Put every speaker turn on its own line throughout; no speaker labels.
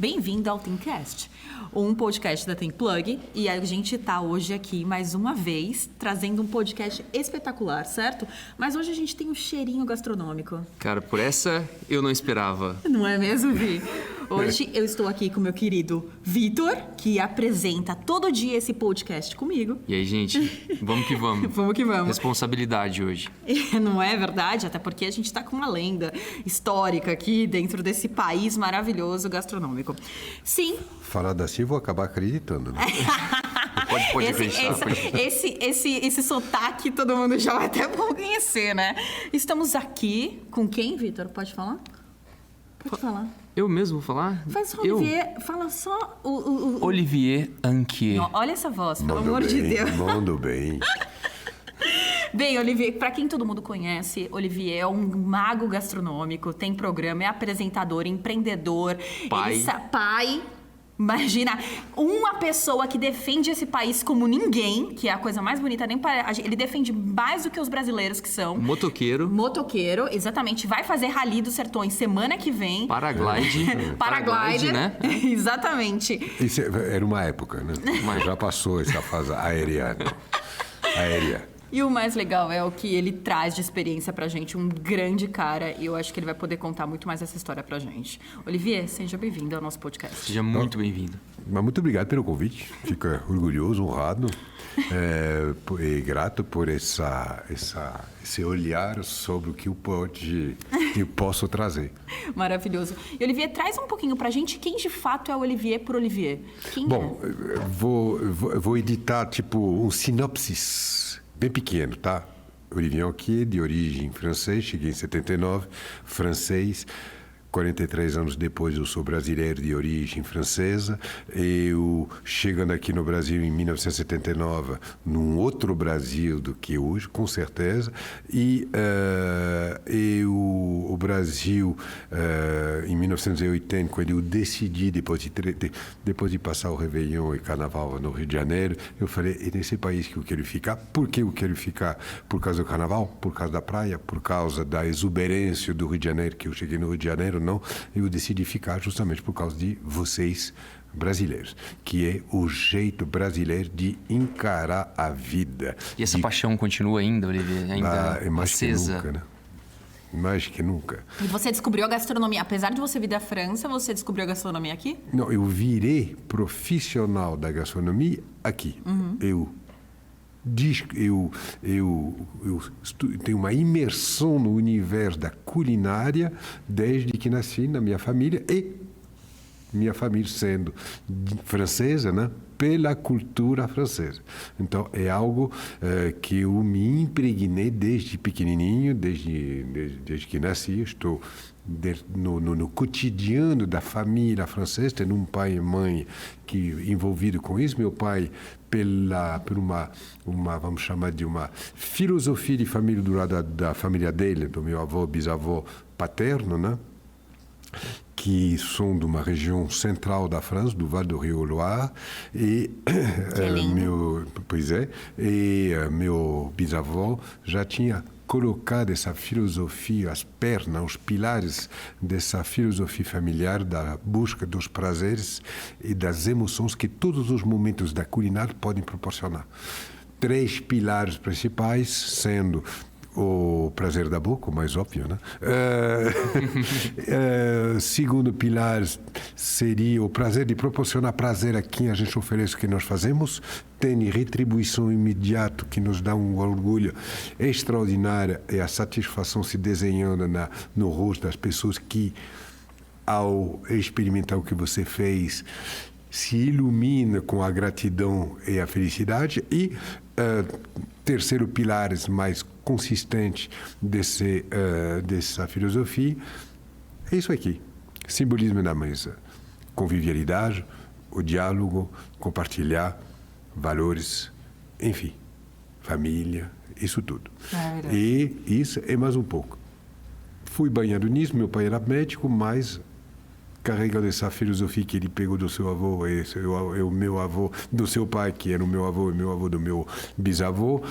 Bem-vindo ao Thinkcast, um podcast da Think Plug, e a gente está hoje aqui mais uma vez trazendo um podcast espetacular, certo? Mas hoje a gente tem um cheirinho gastronômico.
Cara, por essa eu não esperava.
Não é mesmo, Vi? Hoje eu estou aqui com o meu querido Vitor, que apresenta todo dia esse podcast comigo.
E aí, gente, vamos que vamos.
Vamos que vamos.
Responsabilidade hoje.
Não é verdade? Até porque a gente está com uma lenda histórica aqui dentro desse país maravilhoso gastronômico. Sim.
Falar assim, vou acabar acreditando, né?
Pode acreditar.
Esse sotaque todo mundo já vai até conhecer, né? Estamos aqui com quem, Vitor? Pode falar? Pode falar.
Eu mesmo vou falar?
Faz o Olivier, fala só o...
Olivier Anquier.
Não, olha essa voz, pelo
Mando
amor de
bem,
Deus.
mando bem.
Bem, Olivier, para quem todo mundo conhece, Olivier é um mago gastronômico, tem programa, é apresentador, empreendedor,
Pai.
Pai. Imagina, uma pessoa que defende esse país como ninguém, que é a coisa mais bonita, ele defende mais do que os brasileiros que são. Motoqueiro, exatamente. Vai fazer Rally dos Sertões semana que vem.
Paraglide, né?
Exatamente.
Isso era uma época, né? Mas já passou essa fase aérea.
E o mais legal é o que ele traz de experiência pra gente, um grande cara, e eu acho que ele vai poder contar muito mais essa história pra gente. Olivier, seja bem-vindo ao nosso podcast.
Seja muito bem-vindo.
Mas muito obrigado pelo convite. Fico orgulhoso, honrado e grato por esse olhar sobre o que eu posso trazer.
Maravilhoso. E Olivier, traz um pouquinho pra gente quem de fato é o Olivier por Olivier.
Bom, vou editar tipo um sinopse bem pequeno, tá? Olivier Anquier, de origem francês, cheguei em 79, francês. 43 anos depois eu sou brasileiro de origem francesa. Eu, chegando aqui no Brasil em 1979, num outro Brasil do que hoje, com certeza. E o Brasil, em 1980, quando eu decidi, depois de passar o Réveillon e Carnaval no Rio de Janeiro, eu falei, é nesse país que eu quero ficar. Por que eu quero ficar? Por causa do Carnaval, por causa da praia, por causa da exuberância do Rio de Janeiro, que eu cheguei no Rio de Janeiro. Não, eu decidi ficar justamente por causa de vocês brasileiros, que é o jeito brasileiro de encarar a vida.
E essa paixão continua ainda, Olivier? Ainda
é mais
acesa?
que nunca, né? Mais que nunca.
E você descobriu a gastronomia, apesar de você vir da França, você descobriu a gastronomia aqui?
Não, eu virei profissional da gastronomia aqui.
Uhum.
Eu tenho uma imersão no universo da culinária desde que nasci na minha família, e minha família sendo francesa, né, pela cultura francesa. Então, é algo que eu me impregnei desde pequenininho, desde que nasci. Estou no cotidiano da família francesa, tendo um pai e mãe envolvido com isso. Meu pai, por uma vamos chamar de uma filosofia de família do lado da família dele, do meu avô, bisavô paterno, né? Que são de uma região central da França, do Val do Rio Loire, e meu bisavô já tinha colocado essa filosofia, as pernas, os pilares dessa filosofia familiar da busca dos prazeres e das emoções que todos os momentos da culinária podem proporcionar. 3 pilares principais, sendo o prazer da boca, o mais óbvio, né? Segundo pilar seria o prazer de proporcionar prazer a quem a gente oferece o que nós fazemos, tem retribuição imediata que nos dá um orgulho extraordinário, e a satisfação se desenhando no rosto das pessoas que, ao experimentar o que você fez, se ilumina com a gratidão e a felicidade. E terceiro pilar mais consistente dessa filosofia é isso aqui: simbolismo na mesa, convivialidade, o diálogo, compartilhar valores, enfim, família, isso tudo. E isso é mais um pouco. Fui banhado nisso, meu pai era médico, mas carregando essa filosofia que ele pegou do seu avô e o meu avô, do seu pai, que era o meu avô, e meu avô do meu bisavô.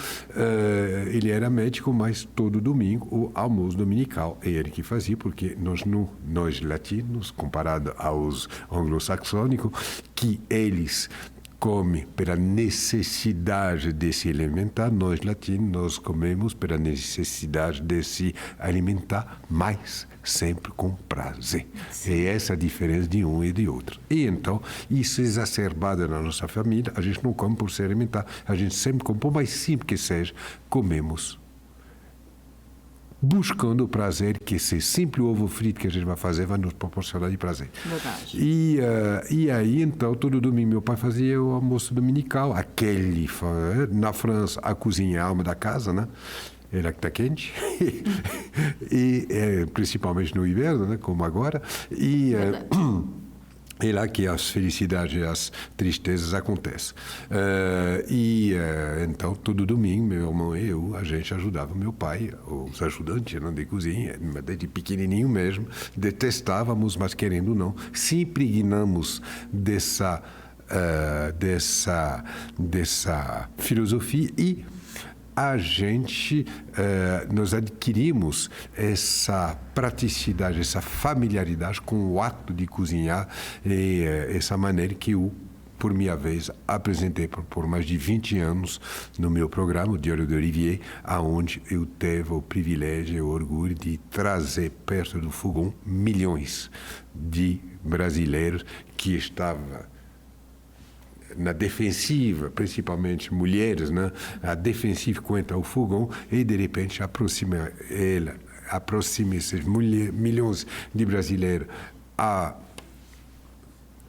Ele era médico, mas todo domingo o almoço dominical é ele que fazia, porque nós latinos, comparado aos anglo-saxônicos, que eles comem pela necessidade de se alimentar, nós latinos, nós comemos pela necessidade de se alimentar, mas sempre com prazer. Sim. É essa a diferença de um e de outro. E então, isso é exacerbado na nossa família, a gente não come por se alimentar, a gente sempre come, por mais simples que seja, comemos buscando o prazer, que esse simples ovo frito que a gente vai fazer vai nos proporcionar de prazer.
Verdade.
E aí, então, todo domingo meu pai fazia o almoço dominical, na França, a cozinha é a alma da casa, né? Ela que está quente, principalmente no inverno, né? Como agora, é lá que as felicidades e as tristezas acontecem. Então, todo domingo, meu irmão e eu, a gente ajudava meu pai, os ajudantes, né, de cozinha, desde pequenininho mesmo, detestávamos, mas querendo ou não, se impregnamos dessa filosofia e a gente, nós adquirimos essa praticidade, essa familiaridade com o ato de cozinhar e essa maneira que eu, por minha vez, apresentei por mais de 20 anos no meu programa, o Diário de Olivier, aonde eu tive o privilégio e o orgulho de trazer perto do fogão milhões de brasileiros que estavam na defensiva, principalmente mulheres, né? A defensiva quanto ao fogão, e de repente aproxima esses milhões de brasileiros a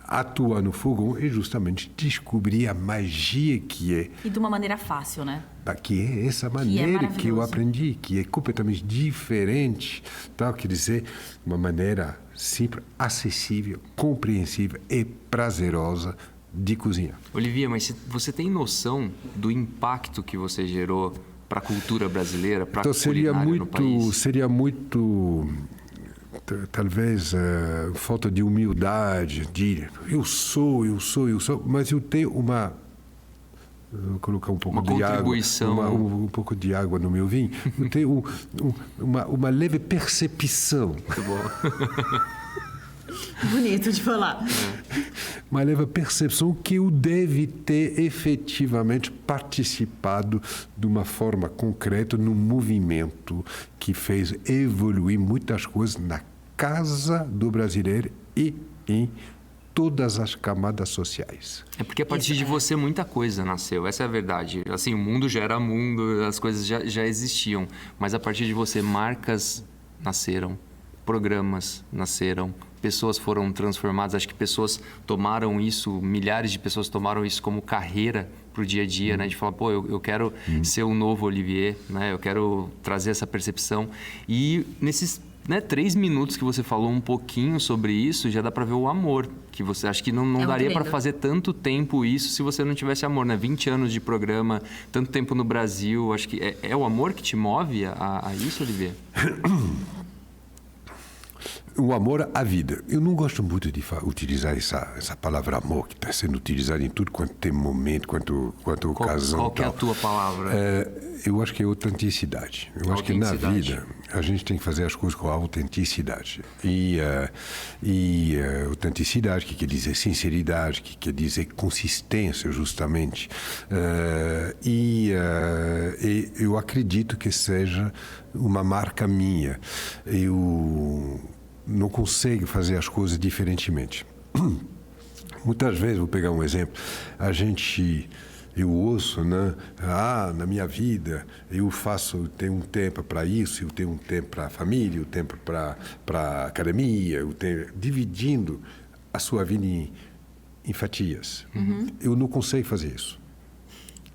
atuar no fogão e justamente descobrir a magia que é.
E de uma maneira fácil, né?
Que é essa maneira que eu aprendi, que é completamente diferente, tá? Quer dizer, uma maneira simples, acessível, compreensível e prazerosa de cozinhar.
Olivia, mas você tem noção do impacto que você gerou para a cultura brasileira, para a culinária no país?
Seria muito, talvez, falta de humildade, de eu sou, mas eu tenho vou colocar um pouco de água, um pouco de água no meu vinho. Eu tenho uma leve percepção.
Muito bom.
Bonito de falar.
Uma leve percepção que eu deve ter efetivamente participado de uma forma concreta no movimento que fez evoluir muitas coisas na casa do brasileiro e em todas as camadas sociais.
É porque a partir de você muita coisa nasceu, essa é a verdade. Assim, o mundo já era mundo, as coisas já existiam, mas a partir de você marcas nasceram, programas nasceram, pessoas foram transformadas. Acho que pessoas tomaram isso, milhares de pessoas tomaram isso como carreira para o dia a dia, né? De falar, pô, eu quero ser o novo Olivier, né? Eu quero trazer essa percepção. E nesses 3 minutos que você falou um pouquinho sobre isso, já dá para ver o amor que você... Acho que não daria para fazer tanto tempo isso se você não tivesse amor, né? 20 anos de programa, tanto tempo no Brasil. Acho que é o amor que te move a isso, Olivier?
O amor à vida. Eu não gosto muito de utilizar essa palavra amor, que está sendo utilizada em tudo quanto tem momento, quanto ocasião.
Qual que é a tua palavra?
Eu acho que é autenticidade. Eu acho que na vida a gente tem que fazer as coisas com autenticidade. E autenticidade, que quer dizer sinceridade, que quer dizer consistência, justamente. E eu acredito que seja uma marca minha. Eu não consigo fazer as coisas diferentemente. Muitas vezes, vou pegar um exemplo, eu ouço, né? Na minha vida eu tenho um tempo para isso, eu tenho um tempo para a família, eu tenho tempo para academia, eu tenho dividindo a sua vida em fatias. Eu não consigo fazer isso.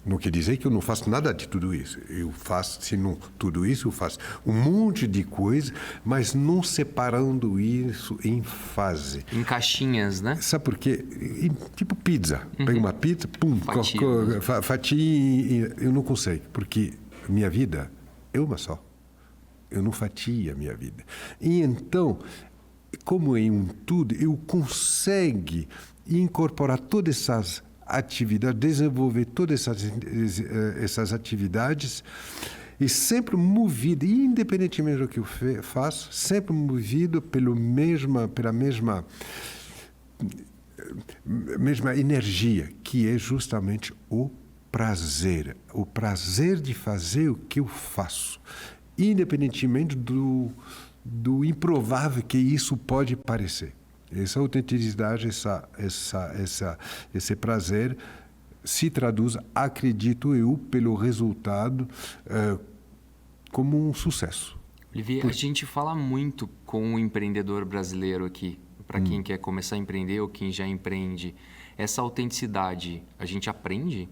Não quer dizer que eu não faço nada de tudo isso. Eu faço, se não tudo isso, eu faço um monte de coisa, mas não separando isso em fase.
Em caixinhas, né?
Sabe por quê? Tipo pizza. Pega uma pizza, pum, fatia. Eu não consigo, porque minha vida é uma só. Eu não fatio a minha vida. E então, como em um tudo, eu consigo incorporar todas essas atividades, desenvolver todas essas atividades e sempre movido, independentemente do que eu faço, sempre movido pela mesma energia, que é justamente o prazer de fazer o que eu faço, independentemente do improvável que isso pode parecer. Essa autenticidade, esse prazer se traduz, acredito eu, pelo resultado como um sucesso.
Olivier, a gente fala muito com o empreendedor brasileiro aqui, para quem quer começar a empreender ou quem já empreende. Essa autenticidade, a gente aprende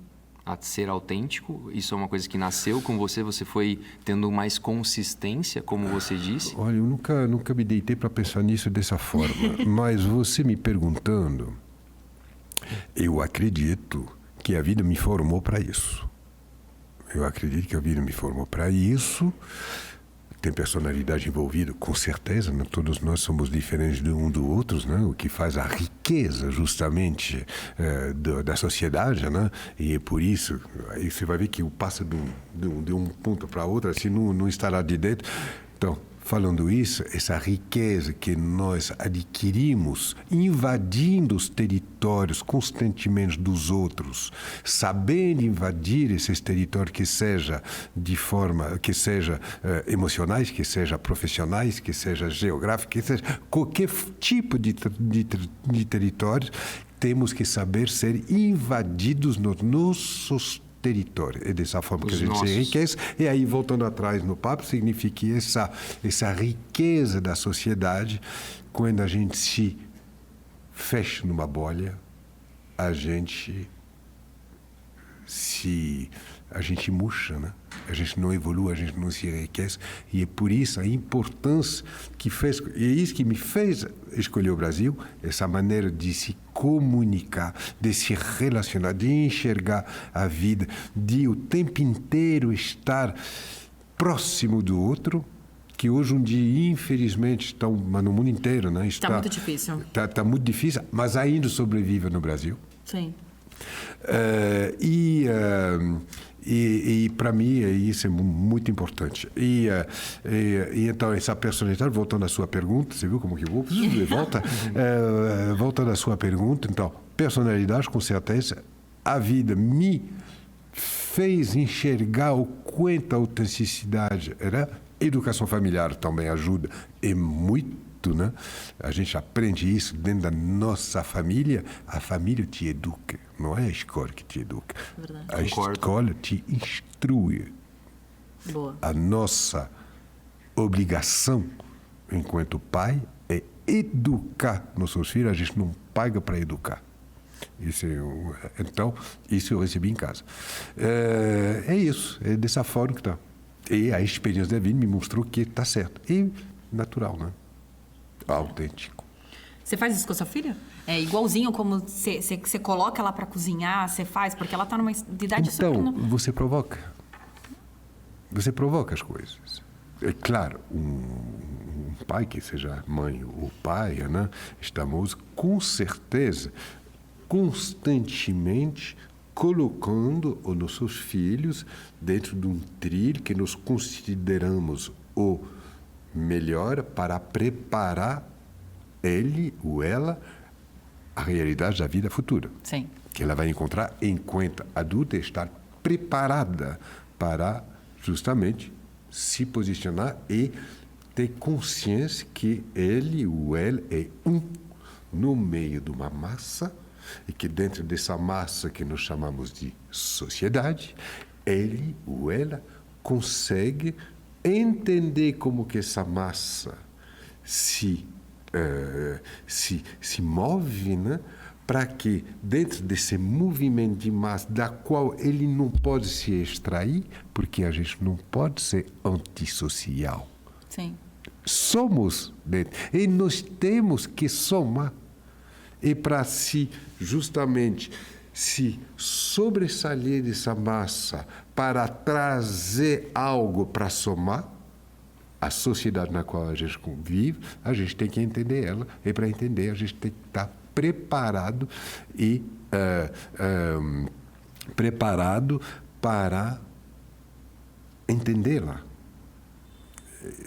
a ser autêntico? Isso é uma coisa que nasceu com você? Você foi tendo mais consistência, como você disse?
Olha, eu nunca me deitei para pensar nisso dessa forma. Mas você me perguntando, eu acredito que a vida me formou para isso. Eu acredito que a vida me formou para isso. Tem personalidade envolvida, com certeza, né? Todos nós somos diferentes de um do outro, né? O que faz a riqueza, justamente, da sociedade, né? E é por isso, aí você vai ver que o passa de um ponto para outro, assim, não está lá de dentro. Então, falando isso, essa riqueza que nós adquirimos, invadindo os territórios constantemente dos outros, sabendo invadir esses territórios, que seja de forma, que seja emocionais, que seja profissionais, que seja geográficos, que seja qualquer tipo de territórios, temos que saber ser invadidos nos nossos território. É dessa forma que a gente se enriquece. E aí, voltando atrás no papo, significa que essa riqueza da sociedade, quando a gente se fecha numa bolha, a gente murcha, né? A gente não evolui, a gente não se enriquece. E é por isso a importância e é isso que me fez escolher o Brasil, essa maneira de se comunicar, de se relacionar, de enxergar a vida, de o tempo inteiro estar próximo do outro, que hoje um dia, infelizmente, mas no mundo inteiro, né?
Está muito difícil.
Está muito difícil, mas ainda sobrevive no Brasil.
Sim.
E para mim isso é muito importante. E então essa personalidade, voltando à sua pergunta, você viu como que eu vou? Voltando à sua pergunta, então, personalidade, com certeza, a vida me fez enxergar o quanto a autenticidade era. Educação familiar também ajuda, e muito, né? A gente aprende isso dentro da nossa família. A família te educa, não é a escola que te educa.
Verdade.
A escola te instrui.
Boa.
A nossa obrigação, enquanto pai, é educar nossos filhos. A gente não paga para educar. Então, isso eu recebi em casa. É isso, é dessa forma que está. E a experiência da vida me mostrou que está certo. E natural, né? Autêntico.
Você faz isso com a sua filha? É igualzinho como você coloca ela para cozinhar, você faz, porque ela está numa idade super...
Então, você provoca. Você provoca as coisas. É claro, um pai, que seja mãe ou pai, né? Estamos, com certeza, constantemente colocando os nossos filhos dentro de um trilho que nós consideramos o melhor para preparar ele ou ela a realidade da vida futura.
Sim.
Que ela vai encontrar enquanto adulta, estar preparada para justamente se posicionar e ter consciência que ele ou ela é no meio de uma massa, e que dentro dessa massa que nós chamamos de sociedade, ele ou ela consegue entender como que essa massa se move, né? Para que dentro desse movimento de massa, da qual ele não pode se extrair, porque a gente não pode ser antissocial.
Sim.
Somos dentro. E nós temos que somar. E para justamente se sobressair dessa massa, para trazer algo para somar, a sociedade na qual a gente vive, a gente tem que entender ela, e para entender a gente tem que estar preparado e preparado para entendê-la.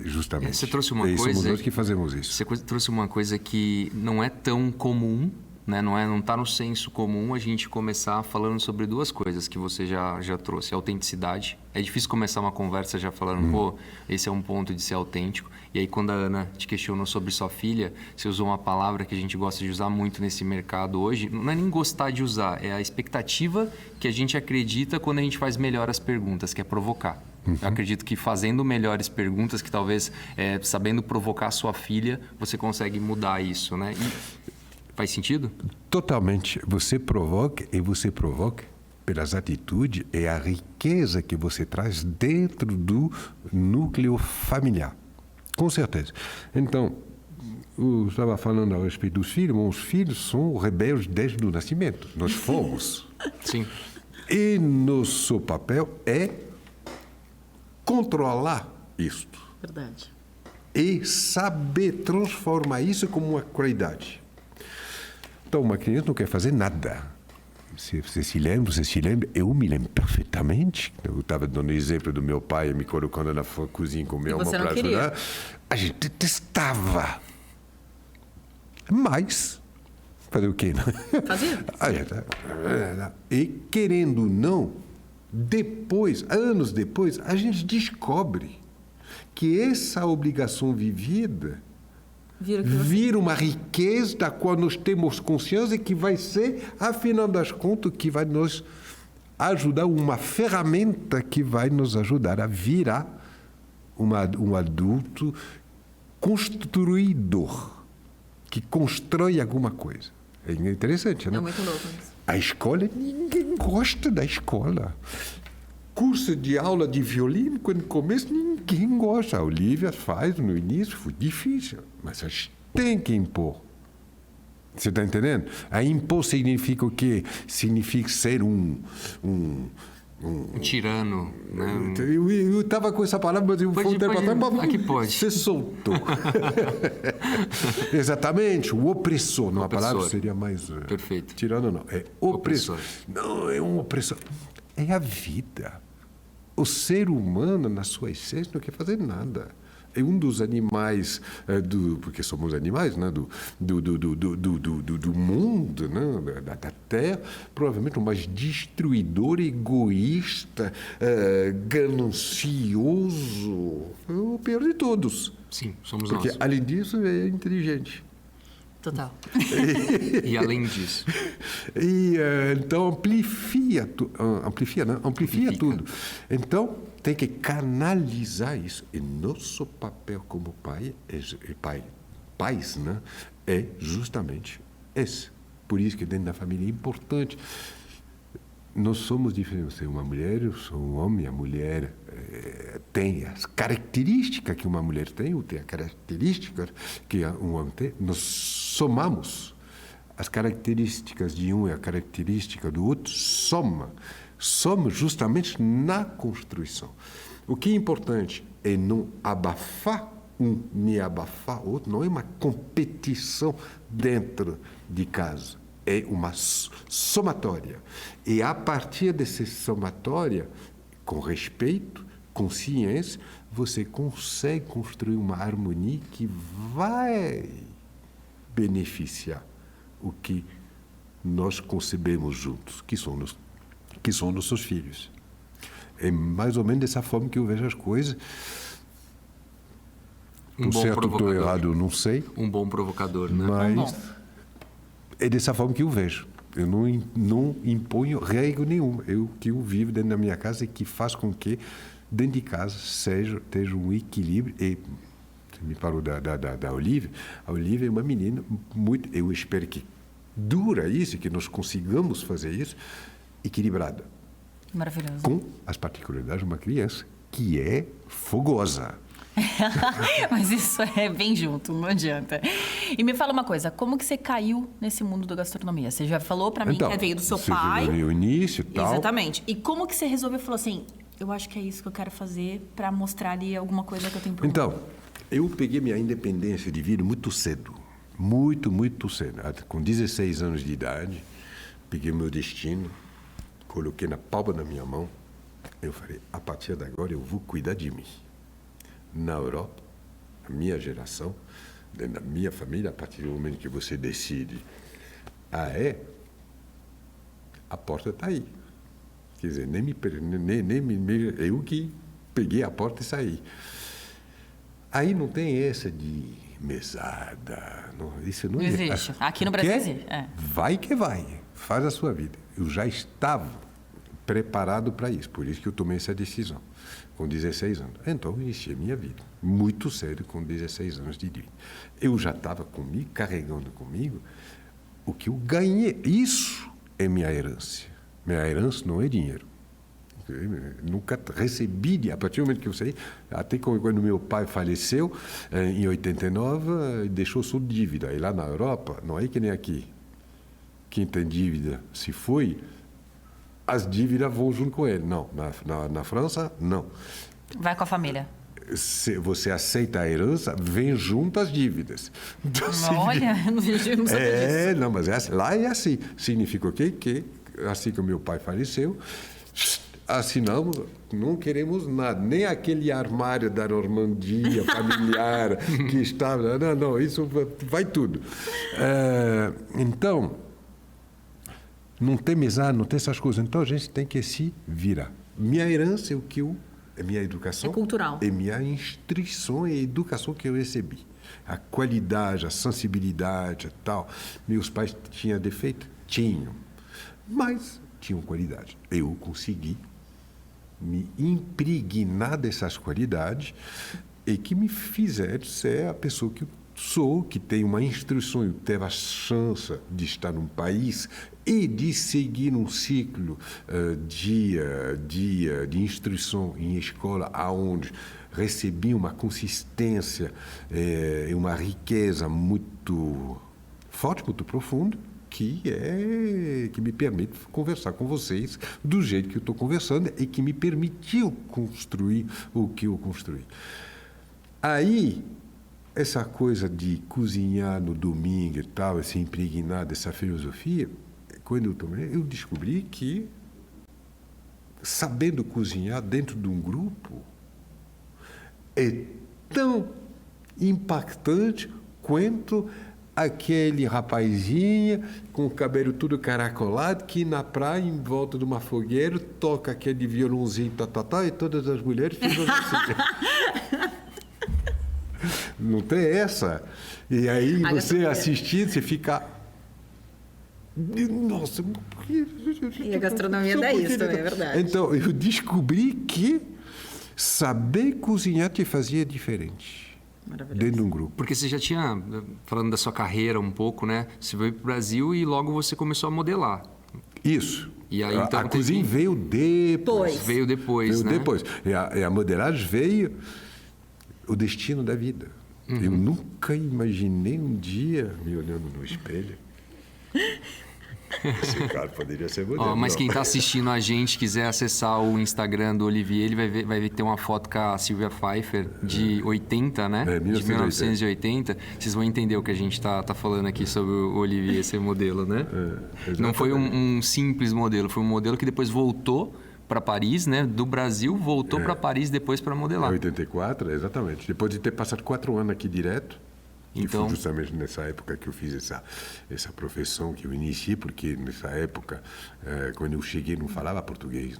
Justamente.
Você trouxe uma coisa...
Somos nós que fazemos isso.
Você trouxe uma coisa que não é tão comum, né? Não está no senso comum a gente começar falando sobre duas coisas que você já trouxe. Autenticidade. É difícil começar uma conversa já falando, pô, esse é um ponto de ser autêntico. E aí, quando a Ana te questionou sobre sua filha, você usou uma palavra que a gente gosta de usar muito nesse mercado hoje. Não é nem gostar de usar, é a expectativa que a gente acredita quando a gente faz melhor as perguntas, que é provocar. Eu acredito que fazendo melhores perguntas, que talvez sabendo provocar a sua filha, você consegue mudar isso, né? Faz sentido?
Totalmente. Você provoca pelas atitudes e a riqueza que você traz dentro do núcleo familiar. Com certeza. Então, eu estava falando a respeito dos filhos, mas os filhos são rebeldes desde o nascimento. Nós fomos.
Sim.
E nosso papel é controlar isto.
Verdade.
E saber transformar isso como uma qualidade. Então, uma criança não quer fazer nada. Você se lembra, eu me lembro perfeitamente. Eu estava dando o exemplo do meu pai me colocando na cozinha com meu irmão para ajudar. A gente detestava. Mas, fazer o quê?
Fazia.
E querendo ou não, anos depois, a gente descobre que essa obrigação vivida vira uma riqueza da qual nós temos consciência que vai ser, afinal das contas, que vai nos ajudar, uma ferramenta que vai nos ajudar a virar um adulto construidor, que constrói alguma coisa. É interessante, né?
É muito louco isso.
A escola, ninguém gosta da escola. Curso de aula de violino, quando começa, ninguém gosta. A Olivia faz no início, foi difícil, mas a gente tem que impor. Você está entendendo? A impor significa o quê? Significa ser um
tirano, né?
Eu estava com essa palavra, mas eu fui um tempo atrás,
aqui pode.
Você soltou. Exatamente, o opressor. Não, a palavra seria mais...
Perfeito.
Tirano não, é opressor. Não, é um opressor. É a vida. O ser humano, na sua essência, não quer fazer nada. É um dos animais, porque somos animais, né, do mundo, né, da Terra, provavelmente o mais destruidor, egoísta, ganancioso, o pior de todos.
Sim, somos
porque,
nós.
além disso, é inteligente.
Total.
E além disso.
Então, amplifia tudo. Então, tem que canalizar isso. E nosso papel como pais, né, é justamente esse. Por isso que dentro da família é importante. Nós somos diferentes. Você é uma mulher, eu sou um homem. A mulher tem as características que uma mulher tem, ou tem as características que um homem tem. Nós somamos as características de um e a característica do outro, somos justamente na construção. O que é importante é não abafar um, nem abafar o outro. Não é uma competição dentro de casa. É uma somatória. E a partir dessa somatória, com respeito, com ciência, você consegue construir uma harmonia que vai beneficiar o que nós concebemos juntos, que são nossos filhos. É mais ou menos dessa forma que eu vejo as coisas. Estou certo ou estou errado, não sei.
Um bom provocador, né?
Mas é dessa forma que eu vejo. Eu não imponho regra nenhuma. Eu vivo dentro da minha casa e que faz com que dentro de casa esteja um equilíbrio. E você me falou da Olivia. A Olivia é uma menina muito... Eu espero que dura isso, que nós consigamos fazer isso, equilibrada.
Maravilhoso.
Com as particularidades de uma criança que é fogosa.
Mas isso é bem junto, não adianta. E me fala uma coisa, como que você caiu nesse mundo da gastronomia? Você já falou pra mim que veio do seu pai.
Você o início e tal.
Exatamente. E como que você resolveu, falou assim, Eu acho que é isso que eu quero fazer para mostrar ali alguma coisa que eu tenho por
Então, eu peguei minha independência de vida muito cedo. Muito, muito cedo. Com 16 anos de idade, peguei meu destino, coloquei na palma da minha mão. Eu falei, a partir de agora eu vou cuidar de mim. Na Europa, a minha geração, dentro da minha família, a partir do momento que você decide, a porta está aí. Quer dizer, eu que peguei a porta e saí. Aí não tem essa de mesada. Não, isso não
existe. Aqui no Brasil existe.
Vai que vai. Faz a sua vida. Eu já estava preparado para isso. Por isso que eu tomei essa decisão, com 16 anos. Então, eu iniciei a minha vida. Muito cedo, com 16 anos de vida. Eu já estava comigo, carregando comigo, o que eu ganhei. Isso é minha herança. Minha herança não é dinheiro. Eu nunca recebi, a partir do momento que eu saí, até quando meu pai faleceu, em 89, deixou só dívida. E lá na Europa, não é que nem aqui. Quem tem dívida, se foi, as dívidas vão junto com ele. Não, na França, não.
Vai com a família.
Se você aceita a herança, vem junto as dívidas.
Então, olha, não sabia disso.
Não, mas lá é assim. Significa o quê? Que assim que o meu pai faleceu, assinamos, não queremos nada, nem aquele armário da Normandia familiar que estava. Não, isso vai tudo. Então, não tem mesada, não tem essas coisas. Então, a gente tem que se virar. Minha herança é minha educação.
É cultural.
É minha instrução e educação que eu recebi. A qualidade, a sensibilidade e tal. Meus pais tinham defeito? Tinham. Mas tinham qualidade. Eu consegui me impregnar dessas qualidades e que me fizeram ser a pessoa que eu sou, que tem uma instrução, eu teve a chance de estar num país e de seguir um ciclo de instrução em escola, aonde recebi uma consistência e uma riqueza muito forte, muito profunda, que me permite conversar com vocês do jeito que eu estou conversando e que me permitiu construir o que eu construí. Aí, essa coisa de cozinhar no domingo e tal, se impregnar dessa filosofia, quando eu descobri que, sabendo cozinhar dentro de um grupo, é tão impactante quanto aquele rapazinho com o cabelo todo caracolado que na praia, em volta de uma fogueira, toca aquele violãozinho, e todas as mulheres ficam assim. Não tem essa. E aí você assistindo, você fica... Nossa,
e a gastronomia dá isso também, é verdade.
Então, eu descobri que saber cozinhar te fazia diferente. Dentro de um grupo.
Porque você já tinha, falando da sua carreira um pouco, né? Você veio para o Brasil e logo você começou a modelar.
Isso.
E aí, então,
a cozinha veio depois.
Veio depois, né?
Depois. E a modelagem veio o destino da vida. Uhum. Eu nunca imaginei um dia me olhando no espelho. Esse cara poderia ser modelo.
Mas quem está assistindo a gente, quiser acessar o Instagram do Olivier, ele vai ver que tem uma foto com a Silvia Pfeiffer de 80, né? De 1980. Vocês vão entender o que a gente está falando aqui sobre o Olivier ser modelo, né? Não foi um simples modelo, foi um modelo que depois voltou para Paris, né? Do Brasil, voltou para Paris depois para modelar.
Em 84, exatamente. Depois de ter passado 4 anos aqui direto. Então, foi justamente nessa época que eu fiz essa profissão que eu iniciei, porque nessa época, quando eu cheguei, não falava português,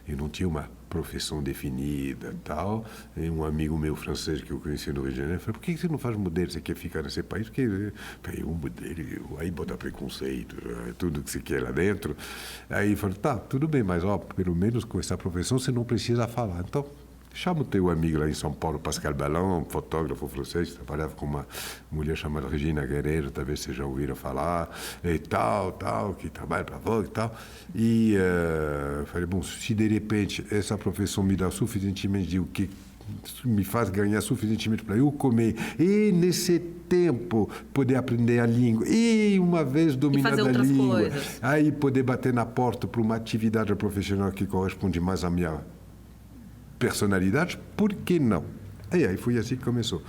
eu não tinha uma profissão definida e tal. E um amigo meu francês que eu conheci no Rio de Janeiro falou: por que você não faz modelo? Você quer ficar nesse país? Porque um modelo, aí bota preconceito, tudo que você quer lá dentro. Aí eu falei: tá, tudo bem, mas pelo menos com essa profissão você não precisa falar. Então, chama o teu amigo lá em São Paulo, Pascal Ballon, um fotógrafo francês, que trabalhava com uma mulher chamada Regina Guerreiro, talvez vocês já ouviram falar, e tal, que trabalha para a Vogue e tal. E falei: bom, se de repente essa profissão me dá suficientemente de o que me faz ganhar suficientemente para eu comer e nesse tempo poder aprender a língua e uma vez dominada a língua, coisas. Aí poder bater na porta para uma atividade profissional que corresponde mais à minha personalidade, por que não? E aí foi assim que começou.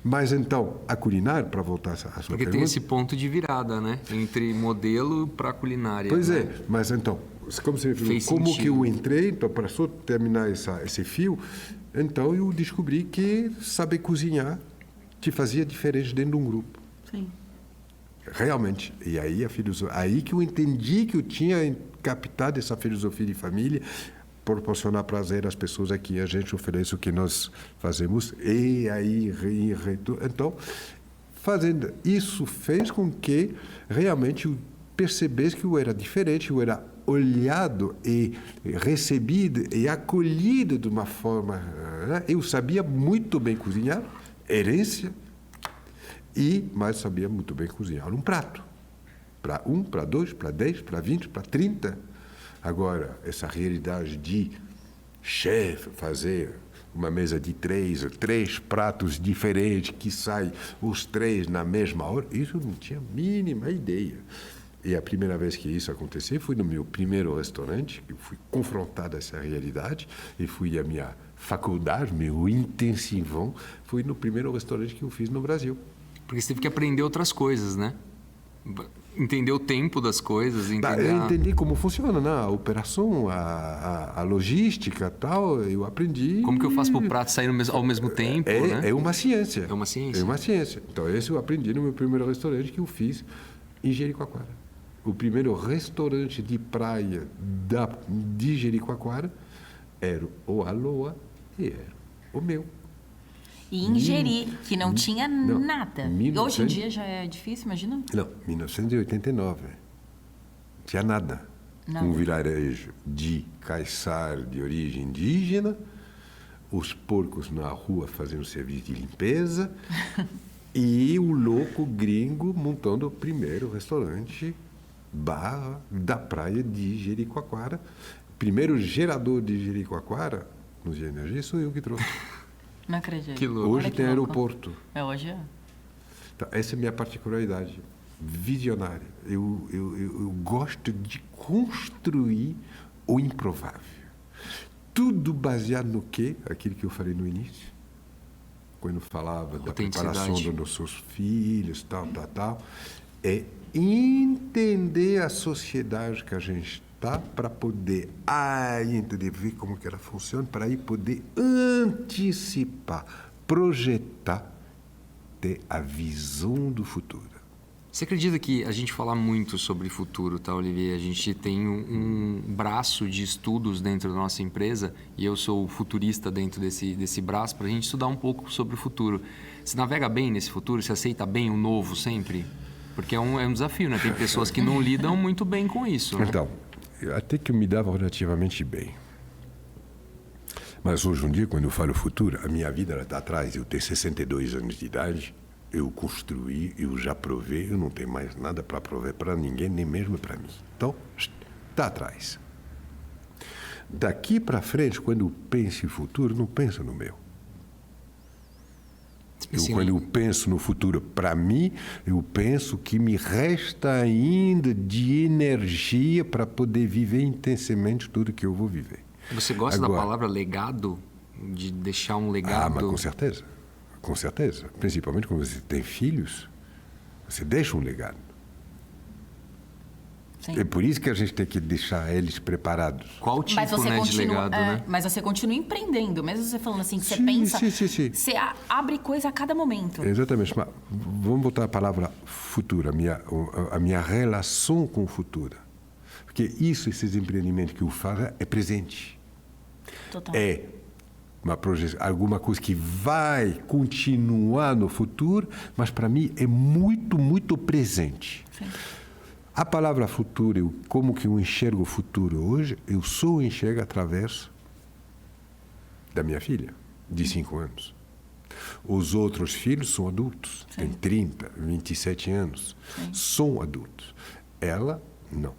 Mas então, a culinária, para voltar à sua
Porque
pergunta...
tem esse ponto de virada, né? Entre modelo para culinária.
Pois
né?
é, mas então, como você me perguntou, como que eu entrei, então, para só terminar esse fio, então eu descobri que saber cozinhar te fazia diferença dentro de um grupo.
Sim.
Realmente. E aí a filosofia, aí que eu entendi que eu tinha captado essa filosofia de família, proporcionar prazer às pessoas a quem a gente oferece o que nós fazemos, e aí então fazendo isso fez com que realmente eu percebesse que eu era diferente, eu era olhado e recebido e acolhido de uma forma, né? Eu sabia muito bem cozinhar, herência, mas sabia muito bem cozinhar um prato, para 1, para 2, para 10, para 20, para 30. Agora, essa realidade de chefe fazer uma mesa de três pratos diferentes que saem os 3 na mesma hora, isso eu não tinha a mínima ideia. E a primeira vez que isso aconteceu foi no meu primeiro restaurante, que eu fui confrontado a essa realidade, e fui à minha faculdade, meu intensivão, foi no primeiro restaurante que eu fiz no Brasil.
Porque você teve que aprender outras coisas, né? Entender o tempo das coisas,
entender como funciona, né? A operação, a logística, tal, eu aprendi.
Como que eu faço para o prato sair ao mesmo tempo, né?
É uma ciência.
É uma ciência.
É uma ciência. Então, isso eu aprendi no meu primeiro restaurante que eu fiz em Jericoacoara. O primeiro restaurante de praia de Jericoacoara era o Aloha e era o meu.
E em Jeri, que não tinha nada. Hoje em dia já é difícil, imagina?
Não, 1989. Não tinha nada. Um vilarejo de caiçara de origem indígena, os porcos na rua fazendo serviço de limpeza e o louco gringo montando o primeiro restaurante bar da praia de Jericoacoara. Primeiro gerador de Jericoacoara, nos de energia, sou eu que trouxe.
Não acredito.
Que louco.
Hoje tem aeroporto.
Hoje é.
Então, essa é a minha particularidade, visionária. Eu gosto de construir o improvável. Tudo baseado no quê? Aquilo que eu falei no início. Quando falava da preparação dos nossos filhos, tal. É entender a sociedade que a gente para poder entender, ver como que ela funciona, para aí poder antecipar, projetar, ter a visão do futuro.
Você acredita que a gente fala muito sobre futuro, tá, Olivier? A gente tem um braço de estudos dentro da nossa empresa e eu sou o futurista dentro desse braço para a gente estudar um pouco sobre o futuro. Você navega bem nesse futuro? Você aceita bem o novo sempre? Porque é um desafio, né? Tem pessoas que não lidam muito bem com isso. Né?
Então, até que eu me dava relativamente bem. Mas hoje em dia, quando eu falo futuro, a minha vida está atrás. Eu tenho 62 anos de idade, eu construí, eu já provei, eu não tenho mais nada para prover para ninguém, nem mesmo para mim. Então, está atrás. Daqui para frente, quando eu penso em futuro, não penso no meu. Quando eu penso no futuro para mim, eu penso que me resta ainda de energia para poder viver intensamente tudo que eu vou viver.
Você gosta da palavra legado? De deixar um legado?
Mas com certeza. Com certeza. Principalmente quando você tem filhos, você deixa um legado. Sim. É por isso que a gente tem que deixar eles preparados.
Qual tipo de legado, né?
Mas você continua empreendendo, mesmo você falando assim, que você pensa,
sim.
Você abre coisa a cada momento.
Exatamente. Mas vamos botar a palavra futuro, a minha relação com o futuro. Porque esses empreendimentos que eu faço é presente.
Total.
É uma projeção, alguma coisa que vai continuar no futuro, mas para mim é muito, muito presente.
Sim.
A palavra futuro, como que eu enxergo o futuro hoje, eu só enxergo através da minha filha, de 5 anos. Os outros filhos são adultos, têm 30, 27 anos, são adultos. Ela, não.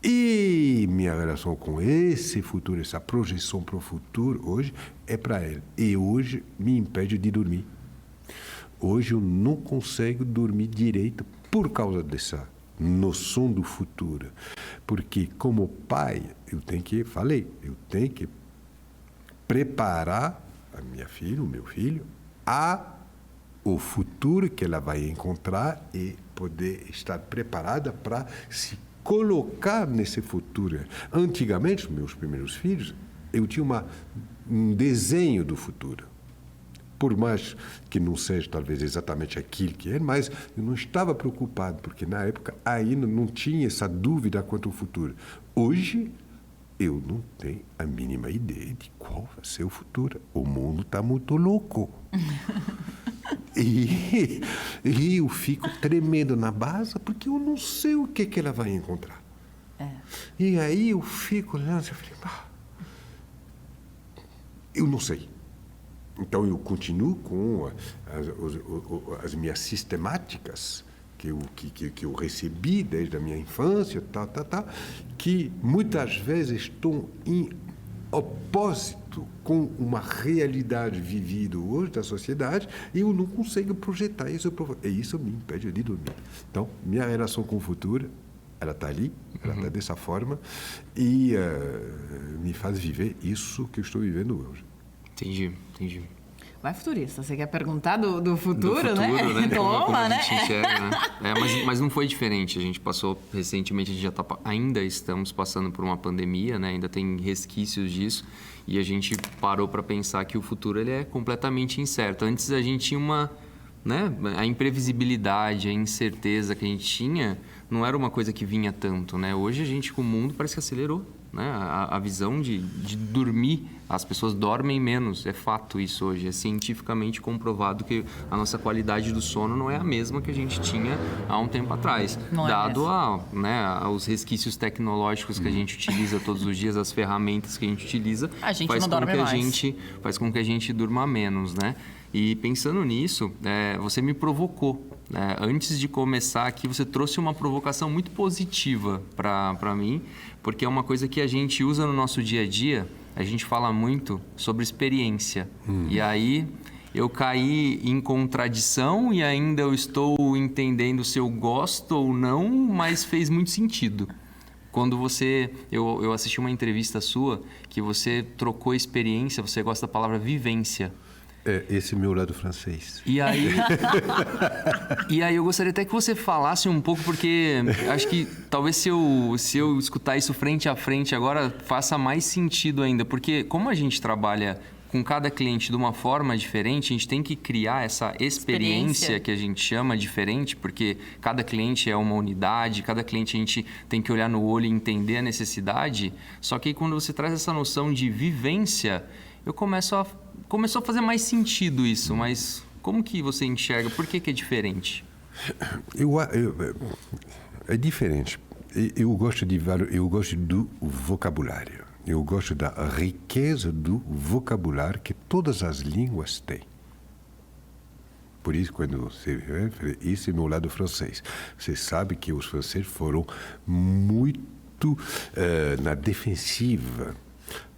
E minha relação com esse futuro, essa projeção para o futuro, hoje, é para ele. E hoje me impede de dormir. Hoje eu não consigo dormir direito por causa dessa noção do futuro. Porque, como pai, eu tenho que preparar a minha filha, o meu filho, o futuro que ela vai encontrar e poder estar preparada para se colocar nesse futuro. Antigamente, meus primeiros filhos, eu tinha um desenho do futuro. Por mais que não seja talvez exatamente aquilo que é, mas eu não estava preocupado, porque na época ainda não tinha essa dúvida quanto ao futuro. Hoje, eu não tenho a mínima ideia de qual vai ser o futuro. O mundo está muito louco. E eu fico tremendo na base porque eu não sei o que ela vai encontrar. E aí eu fico olhando e falei, eu não sei. Então eu continuo com as minhas sistemáticas que eu recebi desde a minha infância, que muitas vezes estão em opósito com uma realidade vivida hoje da sociedade e eu não consigo projetar isso. E isso me impede de dormir. Então, minha relação com o futuro, ela está ali, ela está dessa forma e me faz viver isso que eu estou vivendo hoje.
Entendi.
Vai, futurista, você quer perguntar do futuro,
né?
Toma, né?
A gente enxerga, né? Mas não foi diferente. A gente passou recentemente, a gente ainda estamos passando por uma pandemia, né? Ainda tem resquícios disso. E a gente parou para pensar que o futuro ele é completamente incerto. Antes a gente tinha a imprevisibilidade, a incerteza que a gente tinha, não era uma coisa que vinha tanto, né? Hoje a gente, com o mundo, parece que acelerou. Né? A visão de dormir, as pessoas dormem menos, é fato isso hoje, é cientificamente comprovado que a nossa qualidade do sono não é a mesma que a gente tinha há um tempo atrás, dado aos resquícios tecnológicos que a gente utiliza todos os dias, as ferramentas que a gente utiliza,
a gente não dorme mais.
Faz com que a gente durma menos, né? E pensando nisso, você me provocou. Antes de começar aqui, você trouxe uma provocação muito positiva para mim, porque é uma coisa que a gente usa no nosso dia a dia, a gente fala muito sobre experiência. E aí eu caí em contradição e ainda eu estou entendendo se eu gosto ou não, mas fez muito sentido. Quando eu assisti uma entrevista sua que você trocou experiência, você gosta da palavra vivência.
Esse é meu lado francês.
E aí eu gostaria até que você falasse um pouco, porque acho que talvez se eu escutar isso frente a frente agora, faça mais sentido ainda. Porque como a gente trabalha com cada cliente de uma forma diferente, a gente tem que criar essa experiência que a gente chama diferente, porque cada cliente é uma unidade, cada cliente a gente tem que olhar no olho e entender a necessidade. Só que aí, quando você traz essa noção de vivência, começou a fazer mais sentido isso, mas como que você enxerga? Por que é diferente?
É diferente. Eu gosto do vocabulário. Eu gosto da riqueza do vocabulário que todas as línguas têm. Por isso, quando você vê, esse é meu lado francês. Você sabe que os franceses foram muito na defensiva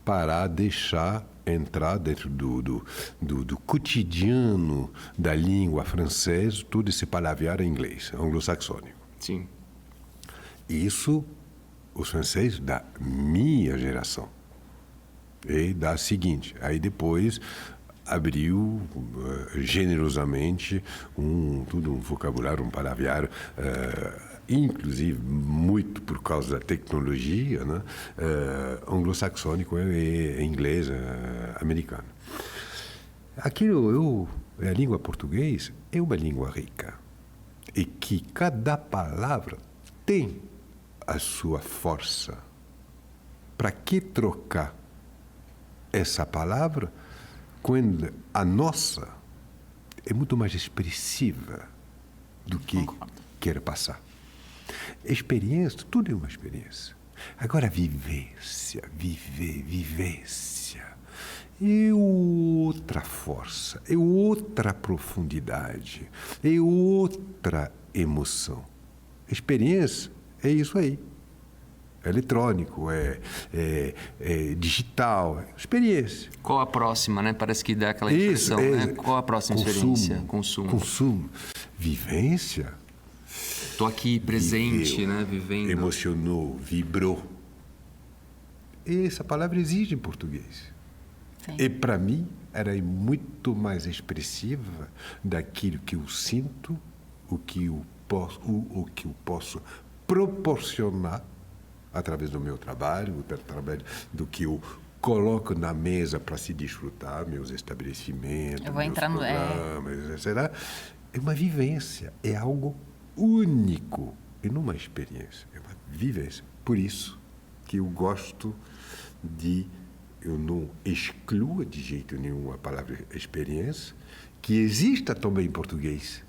para deixar entrar dentro do cotidiano da língua francesa todo esse palavreado em inglês, anglo-saxônico.
Sim.
Isso, os franceses da minha geração. E da seguinte. Aí depois abriu generosamente um vocabulário, um palavreado, inclusive muito por causa da tecnologia, né? Anglo-saxônico e inglês americano. A língua portuguesa é uma língua rica e que cada palavra tem a sua força. Para que trocar essa palavra quando a nossa é muito mais expressiva do que quer passar? Experiência, tudo é uma experiência. Agora, vivência é outra força, é outra profundidade, é outra emoção. Experiência é isso aí. eletrônico, digital, experiência.
Qual a próxima, né? Parece que dá aquela impressão, né? Qual a próxima experiência?
Consumo. Vivência.
Estou aqui presente, né? Vivendo.
Emocionou, vibrou. Essa palavra existe em português.
Sim.
E para mim era muito mais expressiva daquilo que eu sinto, o que eu posso proporcionar através do meu trabalho, através do que eu coloco na mesa para se desfrutar, meus estabelecimentos,
eu vou entrar no
programas, etc. É uma vivência, é algo único, e não uma experiência, é uma vivência. Por isso que eu gosto eu não excluo de jeito nenhum a palavra experiência, que exista também em português,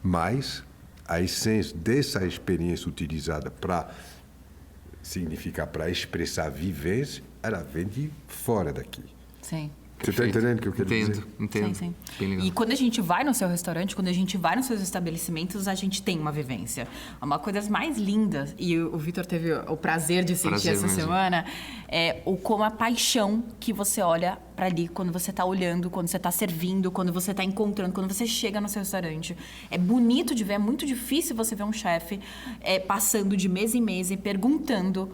mas a essência dessa experiência utilizada para significar, para expressar vivência, ela vem de fora daqui.
Sim.
Você está entendendo o que eu quero dizer?
Entendo.
Sim. E quando a gente vai no seu restaurante, quando a gente vai nos seus estabelecimentos, a gente tem uma vivência. Uma coisa das mais lindas, e o Vitor teve o prazer de sentir essa semana, é como a paixão que você olha para ali quando você está olhando, quando você está servindo, quando você está encontrando, quando você chega no seu restaurante. É bonito de ver, é muito difícil você ver um chefe passando de mesa em mesa e perguntando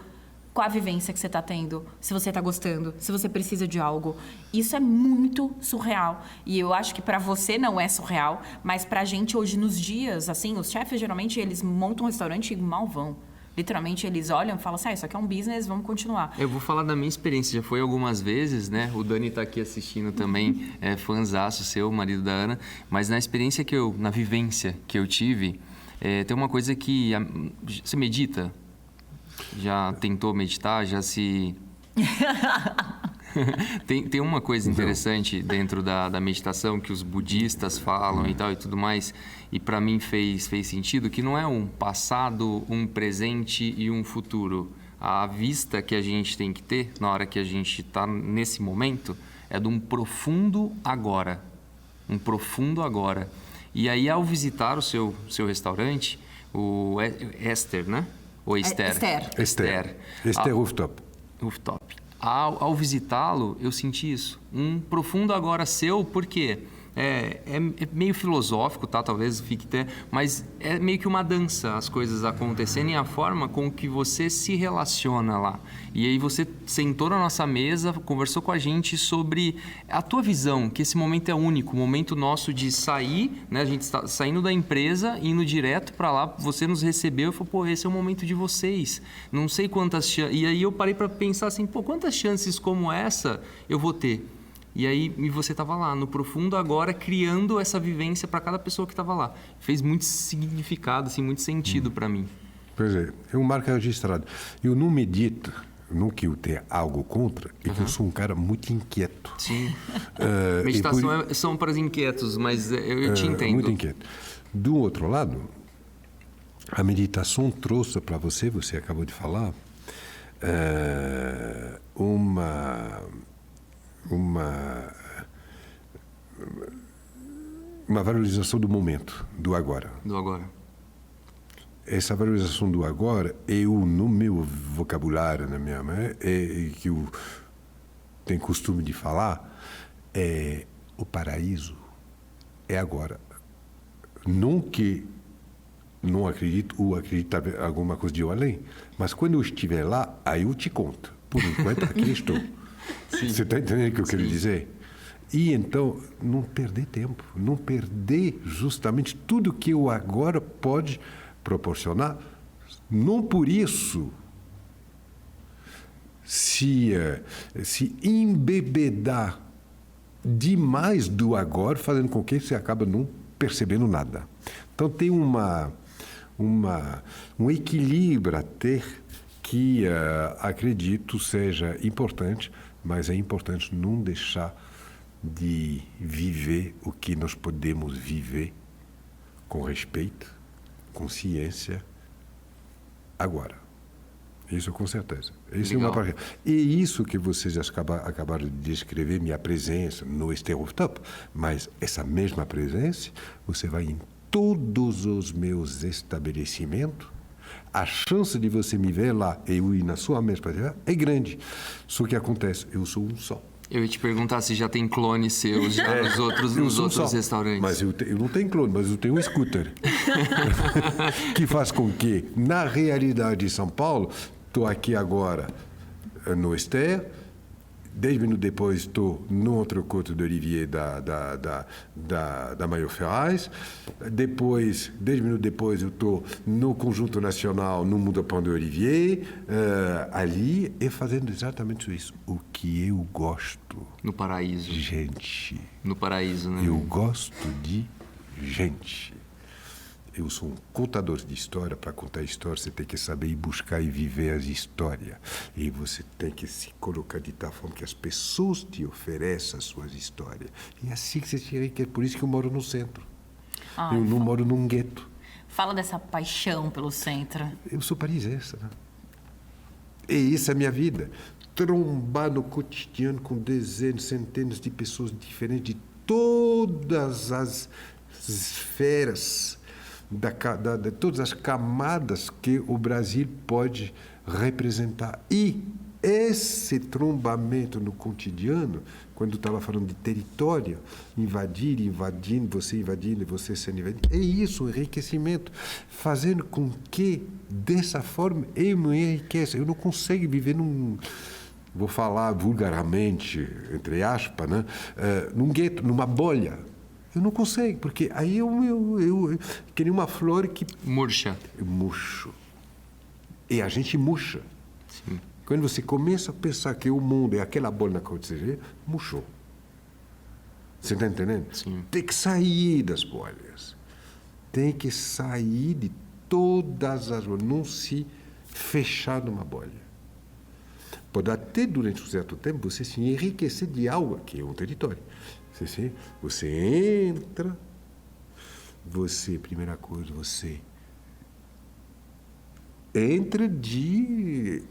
qual a vivência que você está tendo, se você está gostando, se você precisa de algo. Isso é muito surreal. E eu acho que para você não é surreal, mas para a gente hoje nos dias, assim, os chefes geralmente eles montam um restaurante e mal vão. Literalmente eles olham e falam assim, isso aqui é um business, vamos continuar.
Eu vou falar da minha experiência, já foi algumas vezes, né? O Dani está aqui assistindo também, fãzaço seu, marido da Ana. Mas na experiência na vivência que eu tive, tem uma coisa que... Você medita? Já tentou meditar? Já se... tem uma coisa interessante dentro da meditação que os budistas falam e tal e tudo mais, e para mim fez sentido, que não é um passado, um presente e um futuro. A vista que a gente tem que ter na hora que a gente está nesse momento é de um profundo agora. Um profundo agora. E aí, ao visitar o seu restaurante, o Esther, né? Ou Esther?
Esther Rooftop.
Ao visitá-lo, eu senti isso. Um profundo agora seu, porque é meio filosófico, tá? Talvez fique até... Mas é meio que uma dança, as coisas acontecendo e a forma com que você se relaciona lá. E aí você sentou na nossa mesa, conversou com a gente sobre a tua visão, que esse momento é único, o momento nosso de sair, né? A gente está saindo da empresa, indo direto para lá, você nos recebeu e falou, pô, esse é o momento de vocês. Não sei quantas chances... E aí eu parei para pensar assim, pô, quantas chances como essa eu vou ter? E aí você estava lá, no profundo agora, criando essa vivência para cada pessoa que estava lá. Fez muito significado, assim, muito sentido para mim.
Pois é um marca registrado. Eu não medito, não que eu tenha algo contra, é que eu sou um cara muito inquieto.
Sim. Meditação são para os inquietos, mas eu te entendo.
Muito inquieto. Do outro lado, a meditação trouxe para você acabou de falar, uma valorização do momento, do agora.
Do agora.
Essa valorização do agora, no meu vocabulário, na minha que eu tenho costume de falar, o paraíso é agora. Não que não acredito ou acreditar em alguma coisa de além, mas quando eu estiver lá, aí eu te conto. Por enquanto, aqui estou. Sim. Você está entendendo o que eu quero dizer? E então, não perder tempo, não perder justamente tudo que o agora pode proporcionar. Não por isso se embebedar demais do agora, fazendo com que você acaba não percebendo nada. Então, tem um equilíbrio a ter que acredito seja importante, mas é importante não deixar de viver o que nós podemos viver com respeito, consciência, agora. Isso com certeza. Isso é uma parte. E isso que vocês acabaram de descrever, minha presença no Esther Rooftop, mas essa mesma presença você vai em todos os meus estabelecimentos A chance de você me ver lá e eu ir na sua mesa para tirar é grande. Só que acontece, eu sou um só.
Eu ia te perguntar se já tem clones seus já nos outros restaurantes.
Mas eu não tenho clone, mas eu tenho um scooter. Que faz com que, na realidade de São Paulo, estou aqui agora no Esther, 10 minutos depois estou no outro Côte d'Olivier da Maio Ferraz. Depois, 10 minutos depois, eu estou no Conjunto Nacional, no Mundo Pão de Olivier, ali, e fazendo exatamente isso. O que eu gosto.
No paraíso.
Gente.
No paraíso, né?
Eu gosto de gente. Eu sou um contador de história. Para contar história, você tem que saber ir buscar e viver as histórias. E você tem que se colocar de tal forma que as pessoas te ofereçam as suas histórias. E é assim que você se enriquece. Por isso que eu moro no centro. Eu não moro num gueto.
Fala dessa paixão pelo centro.
Eu sou parisista, né? E isso é a minha vida. Trombar no cotidiano com dezenas, centenas de pessoas diferentes de todas as esferas, de todas as camadas que o Brasil pode representar. E esse trombamento no cotidiano, quando eu estava falando de território, invadindo, você sendo invadido, é isso, o enriquecimento, fazendo com que, dessa forma, eu me enriqueça. Eu não consigo viver vou falar vulgarmente, entre aspas, né? Num gueto, numa bolha. Eu não consigo, porque aí eu que nem uma flor que...
Murcha.
Eu murcho. E a gente murcha.
Sim.
Quando você começa a pensar que o mundo é aquela bola na qual você vê, murchou. Você está entendendo?
Sim.
Tem que sair das bolhas. Tem que sair de todas as bolhas. Não se fechar numa bolha. Pode até, durante um certo tempo, você se enriquecer de algo que é um território. Você entra, primeira coisa, você entra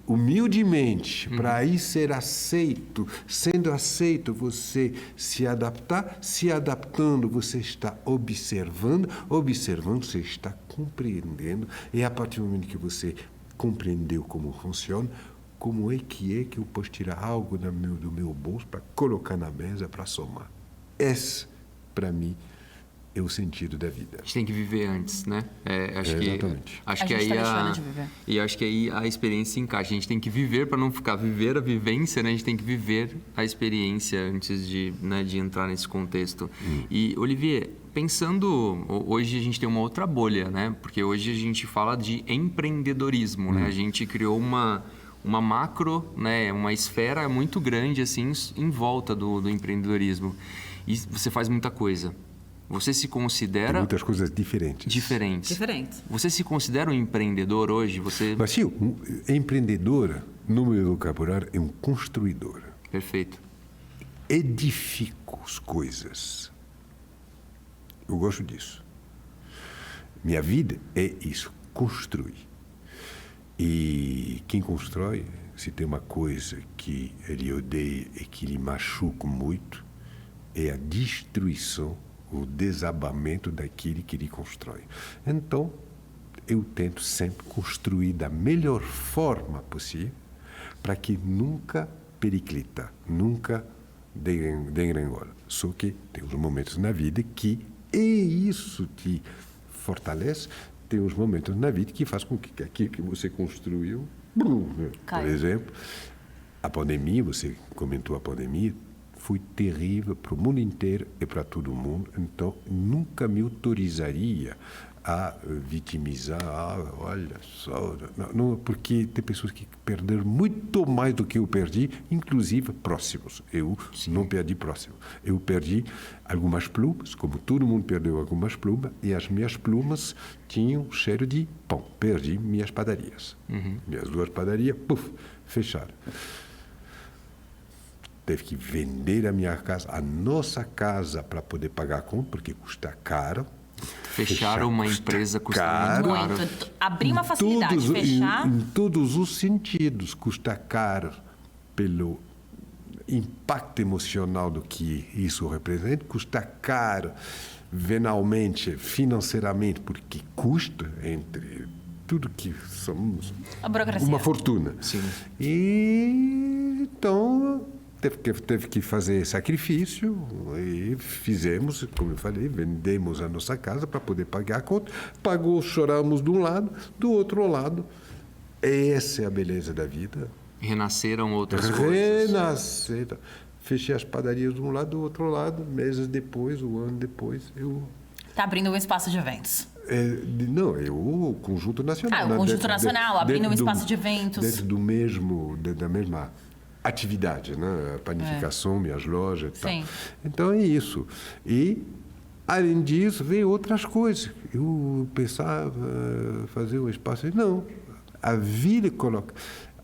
humildemente, para aí ser aceito. Sendo aceito, você se adaptar. Se adaptando, você está observando. Observando, você está compreendendo. E a partir do momento que você compreendeu como funciona, como é que eu posso tirar algo do meu bolso para colocar na mesa para somar? Esse, para mim, é o sentido da vida.
A gente tem que viver antes, né?
Exatamente.
Acho que aí a experiência se encaixa. A gente tem que viver para não ficar viver a vivência, né? A gente tem que viver a experiência antes de entrar nesse contexto. E, Olivier, pensando... Hoje a gente tem uma outra bolha, né? Porque hoje a gente fala de empreendedorismo, né? A gente criou uma macro, né? Uma esfera muito grande, assim, em volta do empreendedorismo. E você faz muita coisa. Você se considera...
Tem muitas coisas diferentes.
Diferentes.
Você se considera um empreendedor hoje?
Mas sim, empreendedor, no meu vocabulário, é um construidor.
Perfeito.
Edifico as coisas. Eu gosto disso. Minha vida é isso, construir. E quem constrói, se tem uma coisa que ele odeia e que lhe machuca muito, é a destruição, o desabamento daquele que ele constrói. Então, eu tento sempre construir da melhor forma possível para que nunca periclita, nunca degringola. Só que tem uns momentos na vida que isso te fortalece, tem uns momentos na vida que faz com que aquilo que você construiu, por exemplo, a pandemia, você comentou a pandemia, foi terrível para o mundo inteiro e para todo mundo. Então, nunca me autorizaria a vitimizar. Olha só, não, porque tem pessoas que perderam muito mais do que eu perdi, inclusive próximos. Eu não perdi próximos. Eu perdi algumas plumas, como todo mundo perdeu algumas plumas, e as minhas plumas tinham cheiro de pão. Perdi minhas padarias. Minhas 2 padarias, fecharam. Teve que vender a minha casa, a nossa casa, para poder pagar a conta, porque custa caro.
Fechar uma empresa custa muito caro.
Muito. Abrir uma facilidade, fechar...
Em todos os sentidos, custa caro pelo impacto emocional do que isso representa, custa caro venalmente, financeiramente, porque custa entre tudo que somos
a burocracia.
uma fortuna.
Sim.
E então teve que fazer sacrifício e fizemos, como eu falei, vendemos a nossa casa para poder pagar a conta. Pagou, choramos de um lado, do outro lado. Essa é a beleza da vida.
Renasceram outras coisas.
Renasceram. Fechei as padarias de um lado, do outro lado. Meses depois, um ano depois, eu...
Está abrindo um espaço de eventos.
Não, o Conjunto Nacional.
O Conjunto Nacional, abrindo um espaço de eventos.
Dentro da mesma atividade, né? A panificação, minhas lojas e tal.
Sim.
Então é isso. E, além disso, veio outras coisas. Eu pensava fazer um espaço. Não, a vida coloca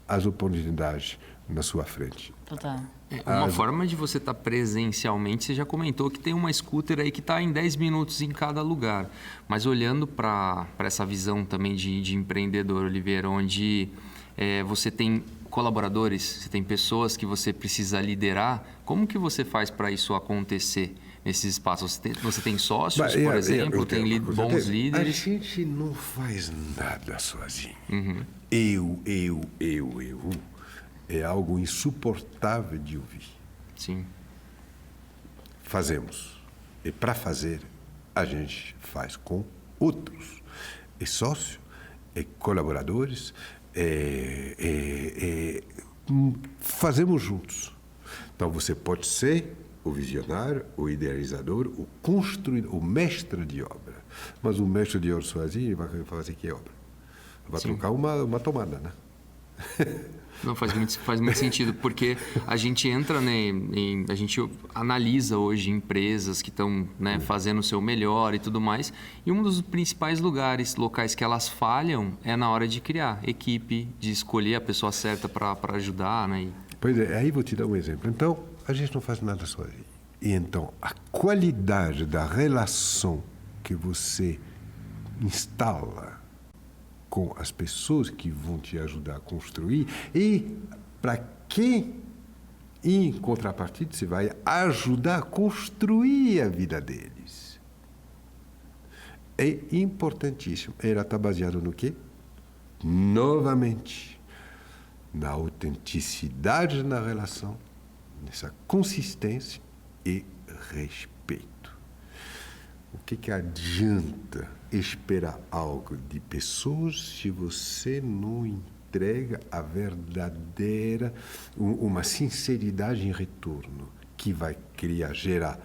as oportunidades na sua frente.
Total.
Uma forma de você estar presencialmente, você já comentou que tem uma scooter aí que está em 10 minutos em cada lugar. Mas olhando para essa visão também de empreendedor, Oliveira, onde você tem colaboradores, você tem pessoas que você precisa liderar, como que você faz para isso acontecer nesses espaços? Você tem sócios, por exemplo, tem bons líderes?
A gente não faz nada sozinho.
Uhum.
Eu. É algo insuportável de ouvir.
Sim.
Fazemos. E para fazer, a gente faz com outros. É sócio, é colaboradores, fazemos juntos. Então, você pode ser o visionário, o idealizador, o construidor, o mestre de obra. Mas o mestre de obra sozinho vai fazer que obra? Vai trocar uma tomada, né?
Não, faz muito sentido, porque a gente entra, a gente analisa hoje empresas que estão fazendo o seu melhor e tudo mais, e um dos principais locais que elas falham é na hora de criar equipe, de escolher a pessoa certa para ajudar, né?
Pois é, aí vou te dar um exemplo. Então, a gente não faz nada sozinho. E então, a qualidade da relação que você instala com as pessoas que vão te ajudar a construir e para quem, em contrapartida, você vai ajudar a construir a vida deles. É importantíssimo. Ela está baseada no quê? Novamente, na autenticidade na relação, nessa consistência e respeito. O que adianta esperar algo de pessoas se você não entrega a verdadeira, uma sinceridade em retorno que vai gerar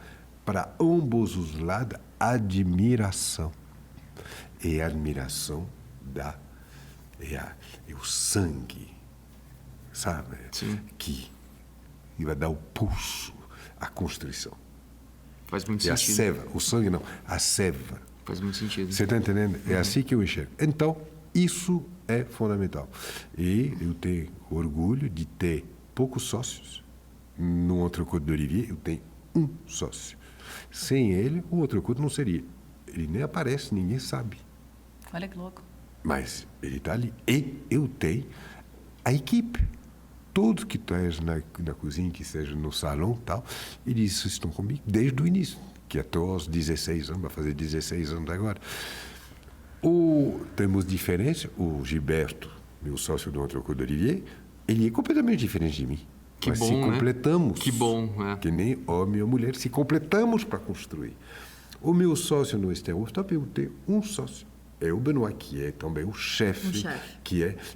para ambos os lados admiração. E a admiração é o sangue, sabe?
Sim.
Que vai dar o pulso à construção.
Faz muito
sentido. A seva, o sangue não, a seva.
Faz muito sentido.
Você está entendendo? É assim que eu enxergo. Então, isso é fundamental. E eu tenho orgulho de ter poucos sócios. No Entrecôte d'Olivier, eu tenho um sócio. Sem ele, o Entrecôte não seria. Ele nem aparece, ninguém sabe.
Olha que louco.
Mas ele está ali. E eu tenho a equipe. Todos que estão na cozinha, que seja no salão e tal, eles estão comigo desde o início, que até aos 16 anos, vai fazer 16 anos agora. Temos diferença, o Gilberto, meu sócio do Entrecôte d'Olivier, ele é completamente diferente de mim.
Que
Mas
bom,
se completamos.
Né? Que bom, é.
Que nem homem ou mulher, se completamos para construir. O meu sócio no Steenhof, eu tenho um sócio. É o Benoit, que é também o chefe.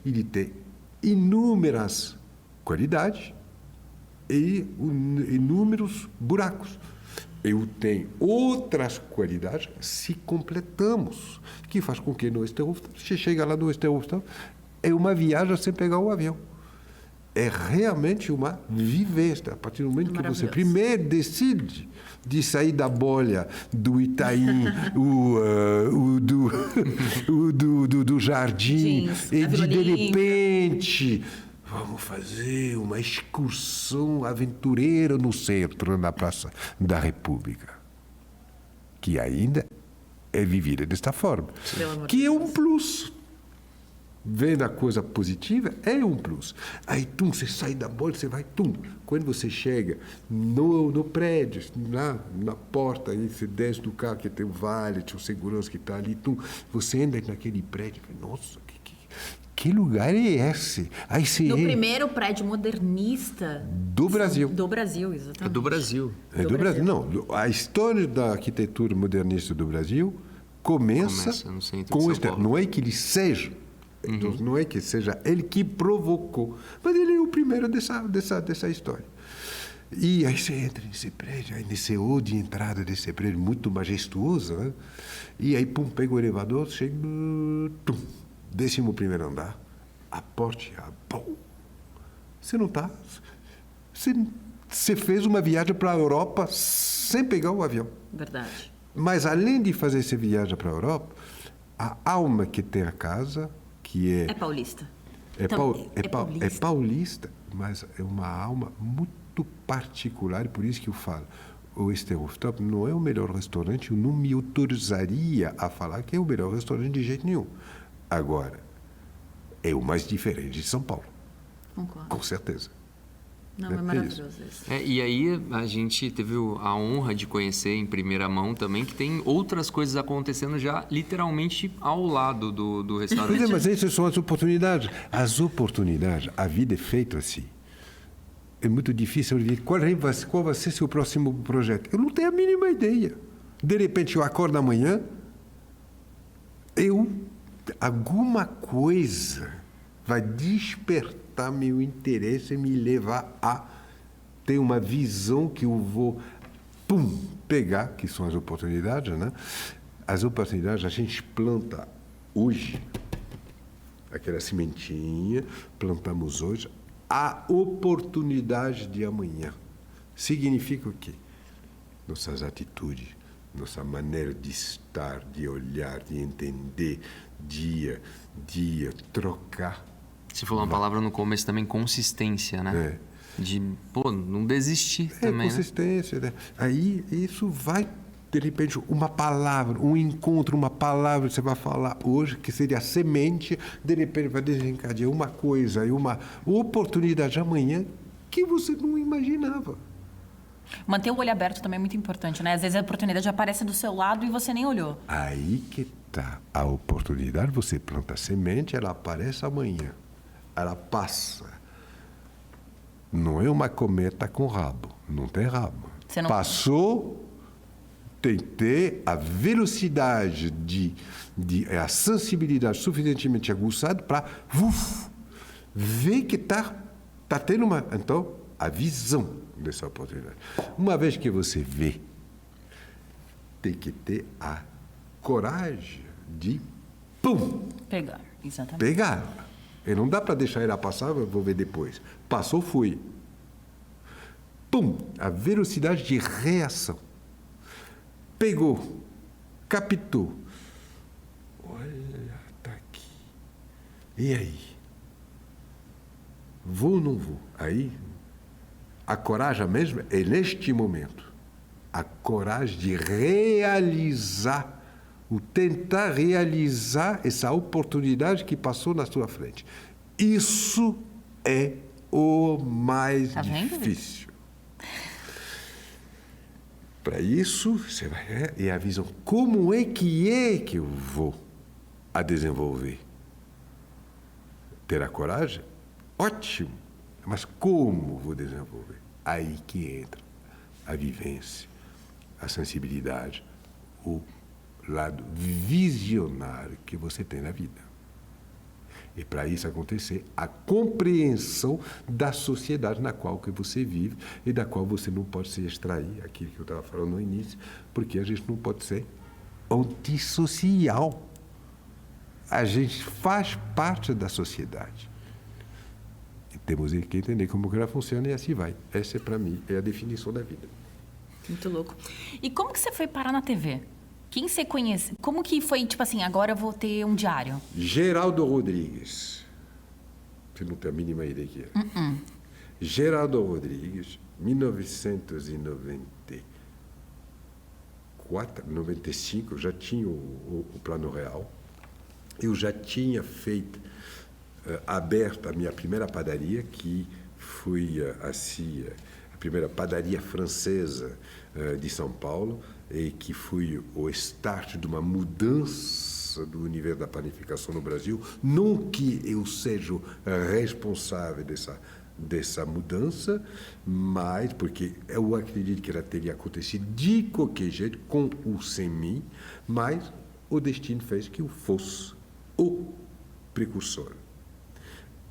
Ele tem inúmeras qualidades e inúmeros buracos. Eu tenho outras qualidades, se completamos, que faz com que no Steenhof, você chega lá no Steenhof, é uma viagem sem pegar um avião. É realmente uma vivência. A partir do momento que você primeiro decide de sair da bolha do Itaim, do jardim, e de repente vamos fazer uma excursão aventureira no centro, na Praça da República, que ainda é vivida desta forma, que é um plus. Vendo a coisa positiva, é um plus. Aí, você sai da bolha, você vai, Quando você chega no prédio, na porta, aí você desce do carro, que tem o valet, o segurança que está ali, você entra naquele prédio, nossa, que que lugar é esse? Aí
no primeiro prédio modernista
do Brasil.
Do Brasil, exatamente.
É do Brasil.
É do Brasil. Não, a história da arquitetura modernista do Brasil começa
no centro
com
de
o
São Paulo.
Não é que ele seja, então, não é que seja ele que provocou, mas ele é o primeiro dessa história. E aí você entra nesse prédio, aí nesse hall de entrada desse prédio muito majestuoso, né? E aí, pum, pega o elevador, chega, 11º andar, a porta abre, pum. Você não está... Você fez uma viagem para a Europa sem pegar o avião.
Verdade.
Mas, além de fazer essa viagem para a Europa, a alma que tem a casa, que é...
É paulista.
É paulista, mas é uma alma muito particular, por isso que eu falo, o Esterhofstop não é o melhor restaurante, eu não me autorizaria a falar que é o melhor restaurante de jeito nenhum. Agora, é o mais diferente de São Paulo.
Concordo.
Com certeza.
Não, é maravilhoso isso.
E aí a gente teve a honra de conhecer em primeira mão também que tem outras coisas acontecendo já literalmente ao lado do restaurante.
Mas essas são as oportunidades. As oportunidades, a vida é feita assim. É muito difícil dizer qual vai ser seu próximo projeto. Eu não tenho a mínima ideia. De repente, eu acordo amanhã, alguma coisa vai despertar meu interesse e me levar a ter uma visão que eu vou, pegar, que são as oportunidades, né? As oportunidades a gente planta hoje, aquela sementinha, plantamos hoje, a oportunidade de amanhã. Significa o quê? Nossas atitudes, nossa maneira de estar, de olhar, de entender, dia, trocar.
Você falou uma palavra no começo também, consistência, né? De, não desistir também,
consistência, né? Aí isso vai, de repente, uma palavra, um encontro, uma palavra que você vai falar hoje, que seria a semente, de repente vai desencadear uma coisa e uma oportunidade amanhã que você não imaginava.
Manter o olho aberto também é muito importante, né? Às vezes a oportunidade aparece do seu lado e você nem olhou.
Aí que tá. A oportunidade, você planta a semente, ela aparece amanhã. Ela passa. Não é uma cometa com rabo. Não tem rabo. Passou, tem que ter a velocidade, a sensibilidade suficientemente aguçada para ver que tá tendo uma... Então, a visão dessa oportunidade. Uma vez que você vê, tem que ter a coragem de
pegar, exatamente.
Pegar. E não dá para deixar ela passar, eu vou ver depois. Passou, fui. A velocidade de reação. Pegou, captou. Olha, tá aqui. E aí? Vou ou não vou? Aí, a coragem mesmo é neste momento. A coragem de realizar, tentar realizar essa oportunidade que passou na sua frente. Isso é o mais difícil. Para isso, você vai é a visão. Como é que eu vou a desenvolver? Ter a coragem? Ótimo. Mas como vou desenvolver? Aí que entra a vivência, a sensibilidade, o lado visionário que você tem na vida. E para isso acontecer, a compreensão da sociedade na qual que você vive e da qual você não pode se extrair, aquilo que eu estava falando no início, porque a gente não pode ser antissocial. A gente faz parte da sociedade. E temos que entender como que ela funciona e assim vai. Essa, para mim, é a definição da vida.
Muito louco. E como que você foi parar na TV? Quem você conhece? Como que foi, tipo assim, agora eu vou ter um diário? Geraldo
Rodrigues. Você não tem a mínima ideia que é. Geraldo Rodrigues, 1994, 95, já tinha o Plano Real. Eu já tinha feito, aberto a minha primeira padaria, que foi assim, a primeira padaria francesa de São Paulo, e que foi o start de uma mudança do universo da panificação no Brasil. Não que eu seja responsável dessa mudança, mas porque eu acredito que ela teria acontecido de qualquer jeito, com ou sem mim, mas o destino fez que eu fosse o precursor,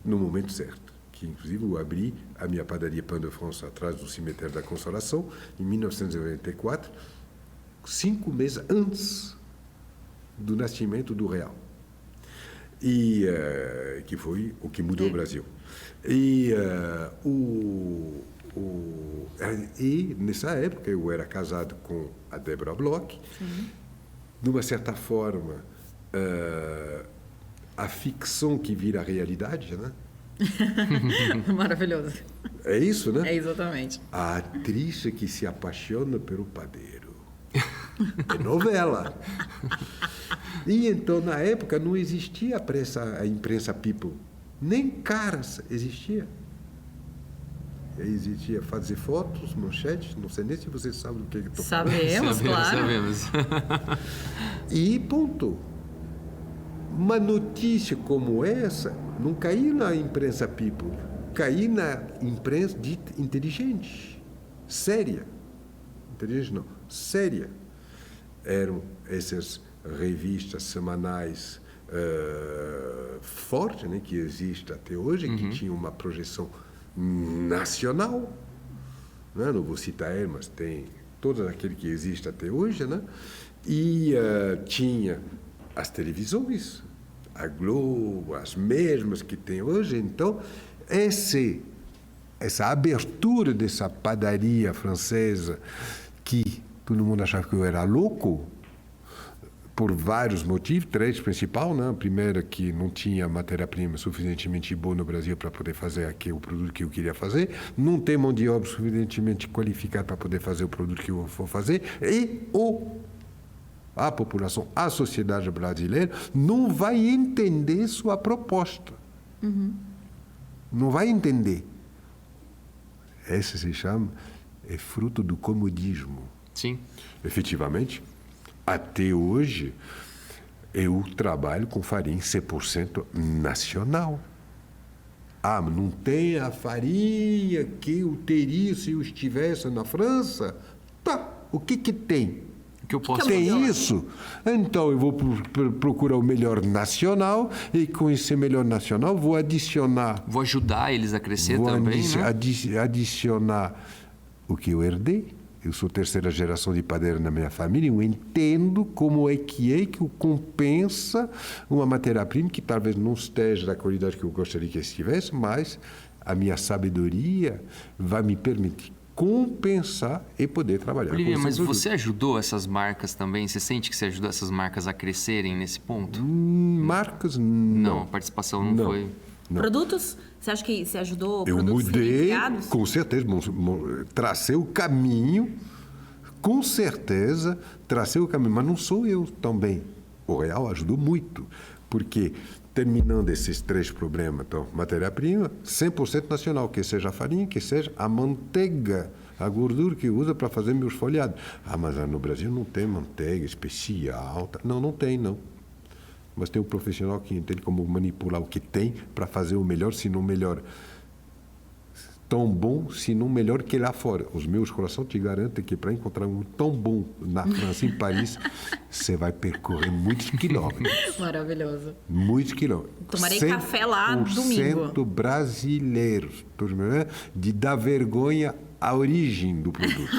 no momento certo. Que, inclusive, eu abri a minha padaria Pão de France atrás do Cemitério da Consolação, em 1994, 5 meses antes do nascimento do Real. E que foi o que mudou o Brasil. E nessa época eu era casado com a Débora Bloch. De uma certa forma, a ficção que vira realidade, né?
Maravilhoso.
É isso, né?
É exatamente.
A atriz que se apaixona pelo padeiro. É novela. E então, na época, não existia a imprensa people. Nem caras existia. Existia fazer fotos, manchetes, não sei nem se vocês sabem do que eu estou falando.
Sabemos, claro.
Sabemos.
E ponto. Uma notícia como essa não caiu na imprensa people, caiu na imprensa dita inteligente, séria. Inteligente não, séria. Eram essas revistas semanais fortes, né, que existem até hoje, que tinham uma projeção nacional. Né? Não vou citar mas tem todas aqueles que existem até hoje, né? E tinha as televisões, a Globo, as mesmas que tem hoje. Então, essa abertura dessa padaria francesa, que todo mundo achava que eu era louco, por vários motivos, 3 principais, né? A primeira, que não tinha matéria-prima suficientemente boa no Brasil para poder fazer o produto que eu queria fazer, não tem mão de obra suficientemente qualificada para poder fazer o produto que eu vou fazer, e a população, a sociedade brasileira não vai entender sua proposta. Não vai entender. Essa se chama, é fruto do comodismo.
Sim.
Efetivamente, até hoje, eu trabalho com farinha 100% nacional. Mas não tem a farinha que eu teria se eu estivesse na França? Tá, o que tem?
Que eu posso
Tem isso? Então, eu vou procurar o melhor nacional, e com esse melhor nacional vou adicionar...
Vou ajudar eles a crescer também, né?
Adicionar o que eu herdei. Eu sou 3ª geração de padeiro na minha família, eu entendo como é que compensa uma matéria-prima que talvez não esteja da qualidade que eu gostaria que estivesse, mas a minha sabedoria vai me permitir compensar e poder trabalhar.
Olivia, mas você ajudou essas marcas também? Você sente que você ajudou essas marcas a crescerem nesse ponto?
Marcas, não.
A participação não foi...
Não.
Produtos? Você acha que você ajudou
Eu
produtos
mudei,
criados?
com certeza, tracei o caminho, com certeza, tracei o caminho, mas não sou eu também. O Real ajudou muito, porque terminando esses 3 problemas, então, matéria-prima, 100% nacional, que seja a farinha, que seja a manteiga, a gordura que usa para fazer meus folhados. Mas no Brasil não tem manteiga especial. Não tem, não. Mas tem um profissional que entende como manipular o que tem para fazer o melhor, se não melhor. Tão bom, se não melhor que lá fora. Os meus corações te garantem que para encontrar um tão bom na França, em Paris, você vai percorrer muitos quilômetros.
Maravilhoso.
Muitos quilômetros.
Tomarei café lá domingo.
100% brasileiros. De dar vergonha à origem do produto.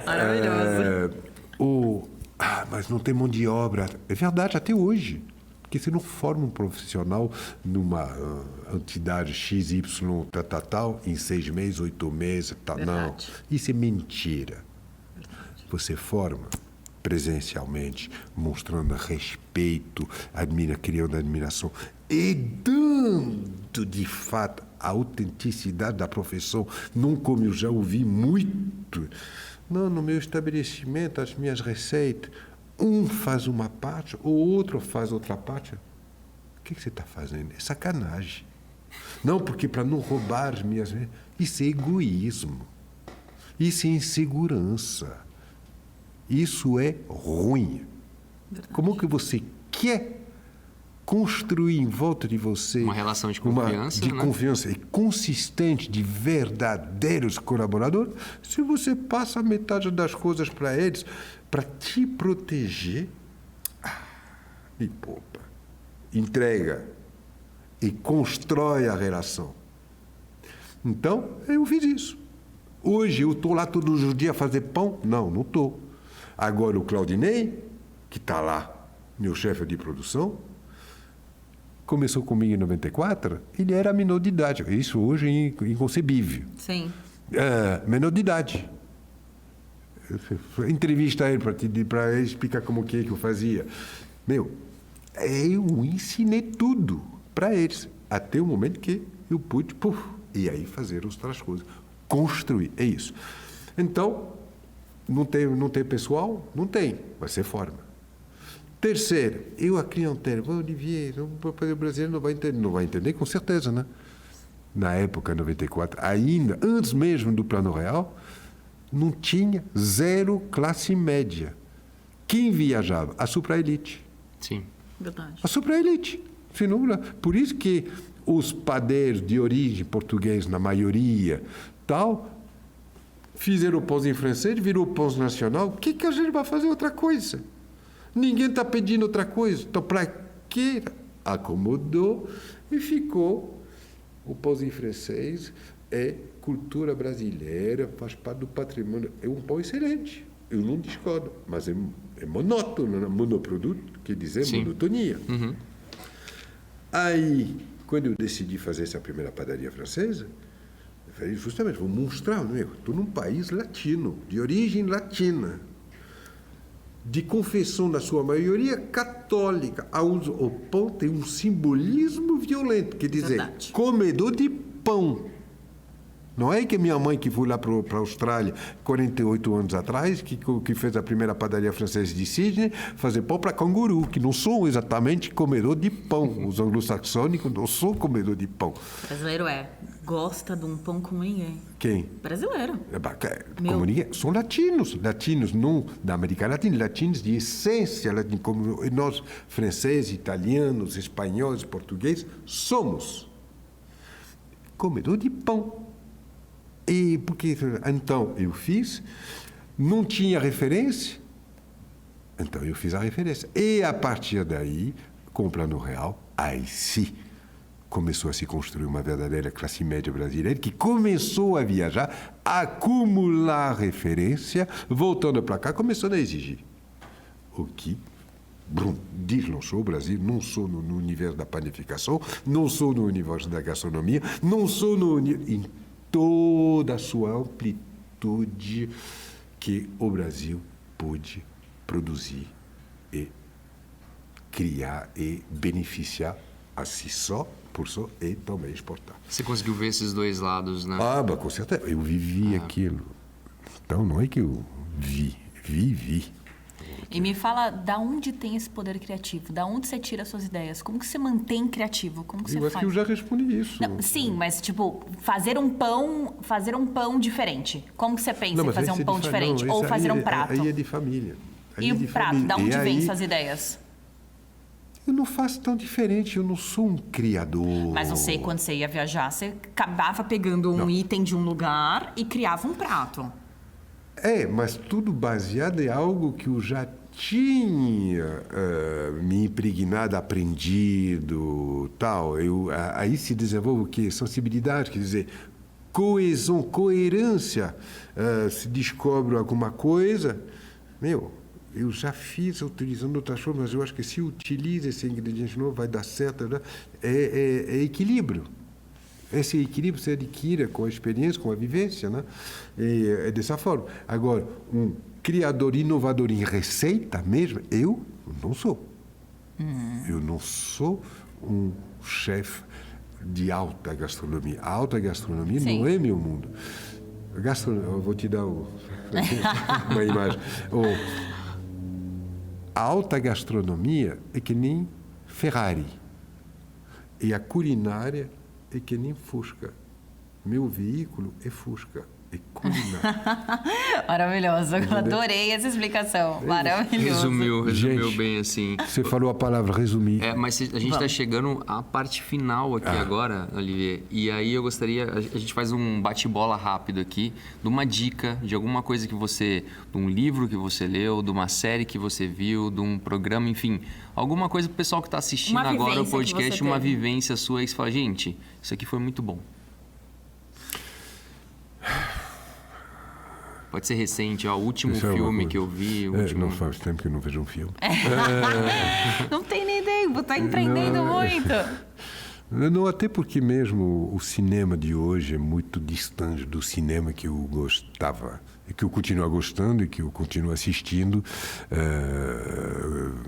Maravilhoso.
Mas não tem mão de obra. É verdade, até hoje. Porque você não forma um profissional numa entidade XY, tal, em 6 meses, 8 meses, tal. Não. Isso é mentira. Você forma presencialmente, mostrando respeito, criando admiração e dando, de fato, a autenticidade da profissão, não como eu já ouvi muito. Não, no meu estabelecimento, as minhas receitas, um faz uma parte, o outro faz outra parte. O que você está fazendo? É sacanagem. Não, porque para não roubar as minhas... Isso é egoísmo. Isso é insegurança. Isso é ruim. Verdade. Como que você quer construir em volta de você
uma relação de confiança,
de confiança e consistente de verdadeiros colaboradores, se você passa metade das coisas para eles, para te proteger, me poupa, entrega e constrói a relação. Então, eu fiz isso. Hoje, eu estou lá todos os dias a fazer pão? Não estou. Agora, o Claudinei, que está lá, meu chefe de produção, começou comigo em 94, ele era menor de idade. Isso hoje é inconcebível.
Sim.
Menor de idade. Entrevista ele para ele explicar como que eu fazia. Eu ensinei tudo para eles, até o momento que eu pude, e aí fazer outras coisas. Construir, é isso. Então, não tem pessoal? Não tem, mas você forma. Terceiro, a clientela, Olivier, o brasileiro não vai entender, com certeza, né? Na época, 94, ainda, antes mesmo do Plano Real, não tinha zero classe média. Quem viajava? A supra-elite.
Sim.
Verdade.
A supra-elite. Por isso que os padeiros de origem portuguesa, na maioria, fizeram o pãozinho francês, virou o pão nacional. O que a gente vai fazer outra coisa? Ninguém está pedindo outra coisa. Então, para que acomodou e ficou o pãozinho francês, é cultura brasileira, faz parte do patrimônio. É um pão excelente, eu não discordo, mas é monótono, monoproduto, quer dizer, sim, monotonia.
Uhum.
Aí, quando eu decidi fazer essa primeira padaria francesa, eu falei, justamente, vou mostrar, estou num país latino, de origem latina, de confissão, na sua maioria, católica. O pão tem um simbolismo violento, quer dizer, verdade, comedor de pão. Não é que minha mãe, que foi lá para a Austrália 48 anos atrás, que fez a primeira padaria francesa de Sydney, fazer pão para canguru, que não são exatamente comedor de pão. Os anglo-saxônicos não são comedor de pão.
Brasileiro gosta de um pão como ninguém.
Quem?
Brasileiro.
Como ninguém. São latinos não da América Latina, latinos de essência, como nós, franceses, italianos, espanhóis, portugueses, somos comedor de pão. E porque então eu fiz, não tinha referência, então eu fiz a referência. E a partir daí, com o Plano Real, aí sim começou a se construir uma verdadeira classe média brasileira que começou a viajar, a acumular referência, voltando para cá, começando a exigir. O que deslanchou o Brasil, não só no universo da panificação, não só no universo da gastronomia, não só em toda a sua amplitude que o Brasil pôde produzir e criar e beneficiar a si só, por só, e também exportar.
Você conseguiu ver esses dois lados, né?
Mas com certeza. Eu vivi aquilo. Então, não é que eu vivi.
E me fala, da onde tem esse poder criativo? Da onde você tira as suas ideias? Como que você mantém criativo? Como que você faz?
Eu acho que eu já respondi isso.
Não, sim, mas fazer um pão diferente. Como que você pensa em fazer um pão diferente? Ou fazer um prato?
Aí é de família.
E o prato, da onde vem suas ideias?
Eu não faço tão diferente, eu não sou um criador.
Mas não sei, quando você ia viajar, você acabava pegando um item de um lugar e criava um prato.
Mas tudo baseado em algo que eu já tinha me impregnado, aprendido, tal. Aí se desenvolve o quê? Sensibilidade, quer dizer, coesão, coerência. Se descobre alguma coisa, eu já fiz utilizando outras formas, mas eu acho que se utiliza esse ingrediente novo, vai dar certo. Né? É equilíbrio. Esse equilíbrio se adquire com a experiência, com a vivência, né? É dessa forma. Agora, um criador inovador em receita mesmo, eu não sou. Eu não sou um chefe de alta gastronomia. A alta gastronomia Sim. não é meu mundo. Eu vou te dar uma imagem. A alta gastronomia é que nem Ferrari. E a culinária é que nem Fusca. Meu veículo é Fusca. e culinária.
Maravilhoso. Adorei essa explicação. Maravilhoso.
Resumiu
Gente,
bem assim.
Você falou a palavra resumir.
Mas a gente está chegando à parte final aqui agora, Olivier. E aí eu gostaria, a gente faz um bate-bola rápido aqui, de uma dica, de alguma coisa que você, de um livro que você leu, de uma série que você viu, de um programa, enfim, alguma coisa para o pessoal que está assistindo agora o podcast, uma vivência sua, e você fala, gente, isso aqui foi muito bom. Pode ser recente, o último filme que eu vi.
Não faz tempo que eu não vejo um filme.
Não tem nem tempo, tá empreendendo muito.
Não, até porque mesmo o cinema de hoje é muito distante do cinema que eu gostava, e que eu continuo gostando e que eu continuo assistindo,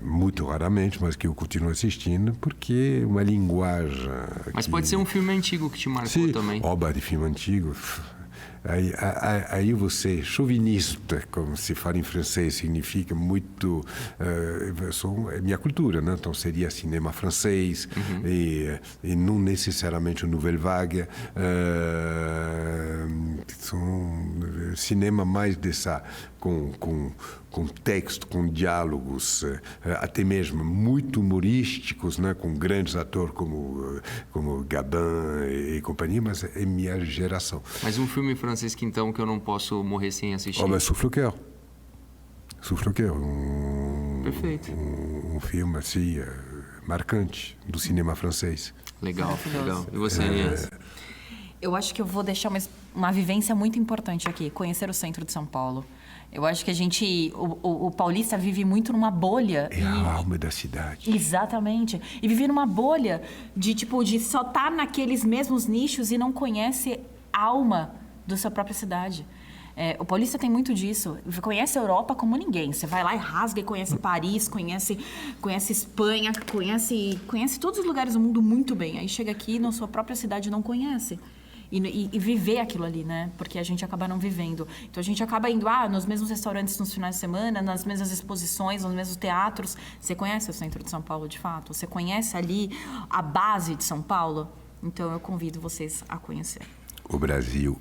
muito raramente, mas que eu continuo assistindo, porque é uma linguagem...
Mas pode ser um filme antigo que te marcou também.
Obra de filme antigo... Aí você, chauvinista, como se fala em francês, significa muito... é minha cultura, né? Então seria cinema francês, e não necessariamente Nouvelle Vague. Cinema mais dessa... Com texto, com diálogos, até mesmo muito humorísticos, né? Com grandes atores como Gabin e companhia, mas é minha geração.
Mas um filme francês que então que eu não posso morrer sem assistir?
Souffle au Cœur. Souffle au Cœur,
Perfeito.
Um filme assim, marcante do cinema francês.
Legal. E você, Inês?
Eu acho que eu vou deixar uma vivência muito importante aqui, conhecer o centro de São Paulo. Eu acho que o paulista vive muito numa bolha.
É a alma da cidade.
Exatamente. E vive numa bolha de só estar naqueles mesmos nichos e não conhece a alma da sua própria cidade. O paulista tem muito disso. Conhece a Europa como ninguém. Você vai lá e rasga e conhece Paris, conhece Espanha, conhece todos os lugares do mundo muito bem. Aí chega aqui na sua própria cidade e não conhece. E viver aquilo ali, né? Porque a gente acaba não vivendo. Então, a gente acaba indo nos mesmos restaurantes nos finais de semana, nas mesmas exposições, nos mesmos teatros. Você conhece o centro de São Paulo, de fato? Você conhece ali a base de São Paulo? Então, eu convido vocês a conhecer.
O Brasil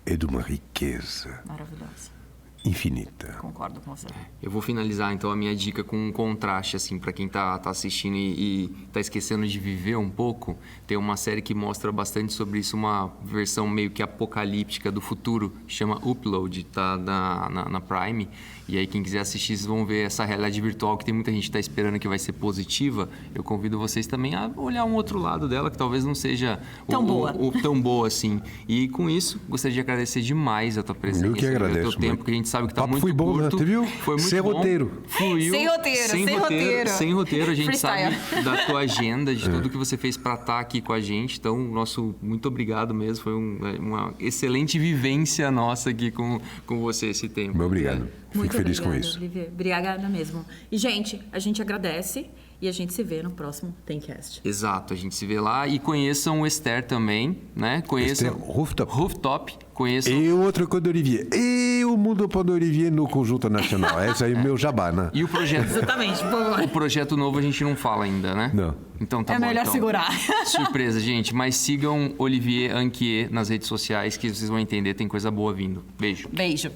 é de uma riqueza
maravilhosa,
infinita.
Concordo com você.
Eu vou finalizar, então, a minha dica com um contraste, assim, para quem tá assistindo e tá esquecendo de viver um pouco. Tem uma série que mostra bastante sobre isso, uma versão meio que apocalíptica do futuro, chama Upload, tá na Prime. E aí, quem quiser assistir, vocês vão ver essa realidade virtual que tem muita gente que tá esperando que vai ser positiva. Eu convido vocês também a olhar um outro lado dela, que talvez não seja tão boa assim. E com isso, gostaria de agradecer demais a tua presença.
Eu que agradeço.
O teu tempo, que a gente sabe que tá muito
foi bom,
curto.
Né? Você viu?
Foi muito
sem
bom.
Roteiro.
Fluiu. Sem roteiro. A gente
Freestyle.
sabe da tua agenda, de tudo que você fez para estar aqui com a gente. Então, muito obrigado mesmo. Foi uma excelente vivência nossa aqui com você esse tempo.
Muito obrigado. Fico feliz com isso.
Olivier. Obrigada mesmo. E, gente, a gente agradece e a gente se vê no próximo Temcast.
Exato, a gente se vê lá e conheçam o Esther também, né? Conheçam
Esther Rooftop.
Conheçam...
E o outro Pão do Olivier. E o Mundo Pão do Olivier no Conjunto Nacional. Esse aí é o meu jabá, né?
E o projeto...
Exatamente.
O projeto novo a gente não fala ainda, né?
Não.
Então tá bom.
É melhor segurar.
Surpresa, gente. Mas sigam Olivier Anquier nas redes sociais que vocês vão entender. Tem coisa boa vindo. Beijo.
Beijo.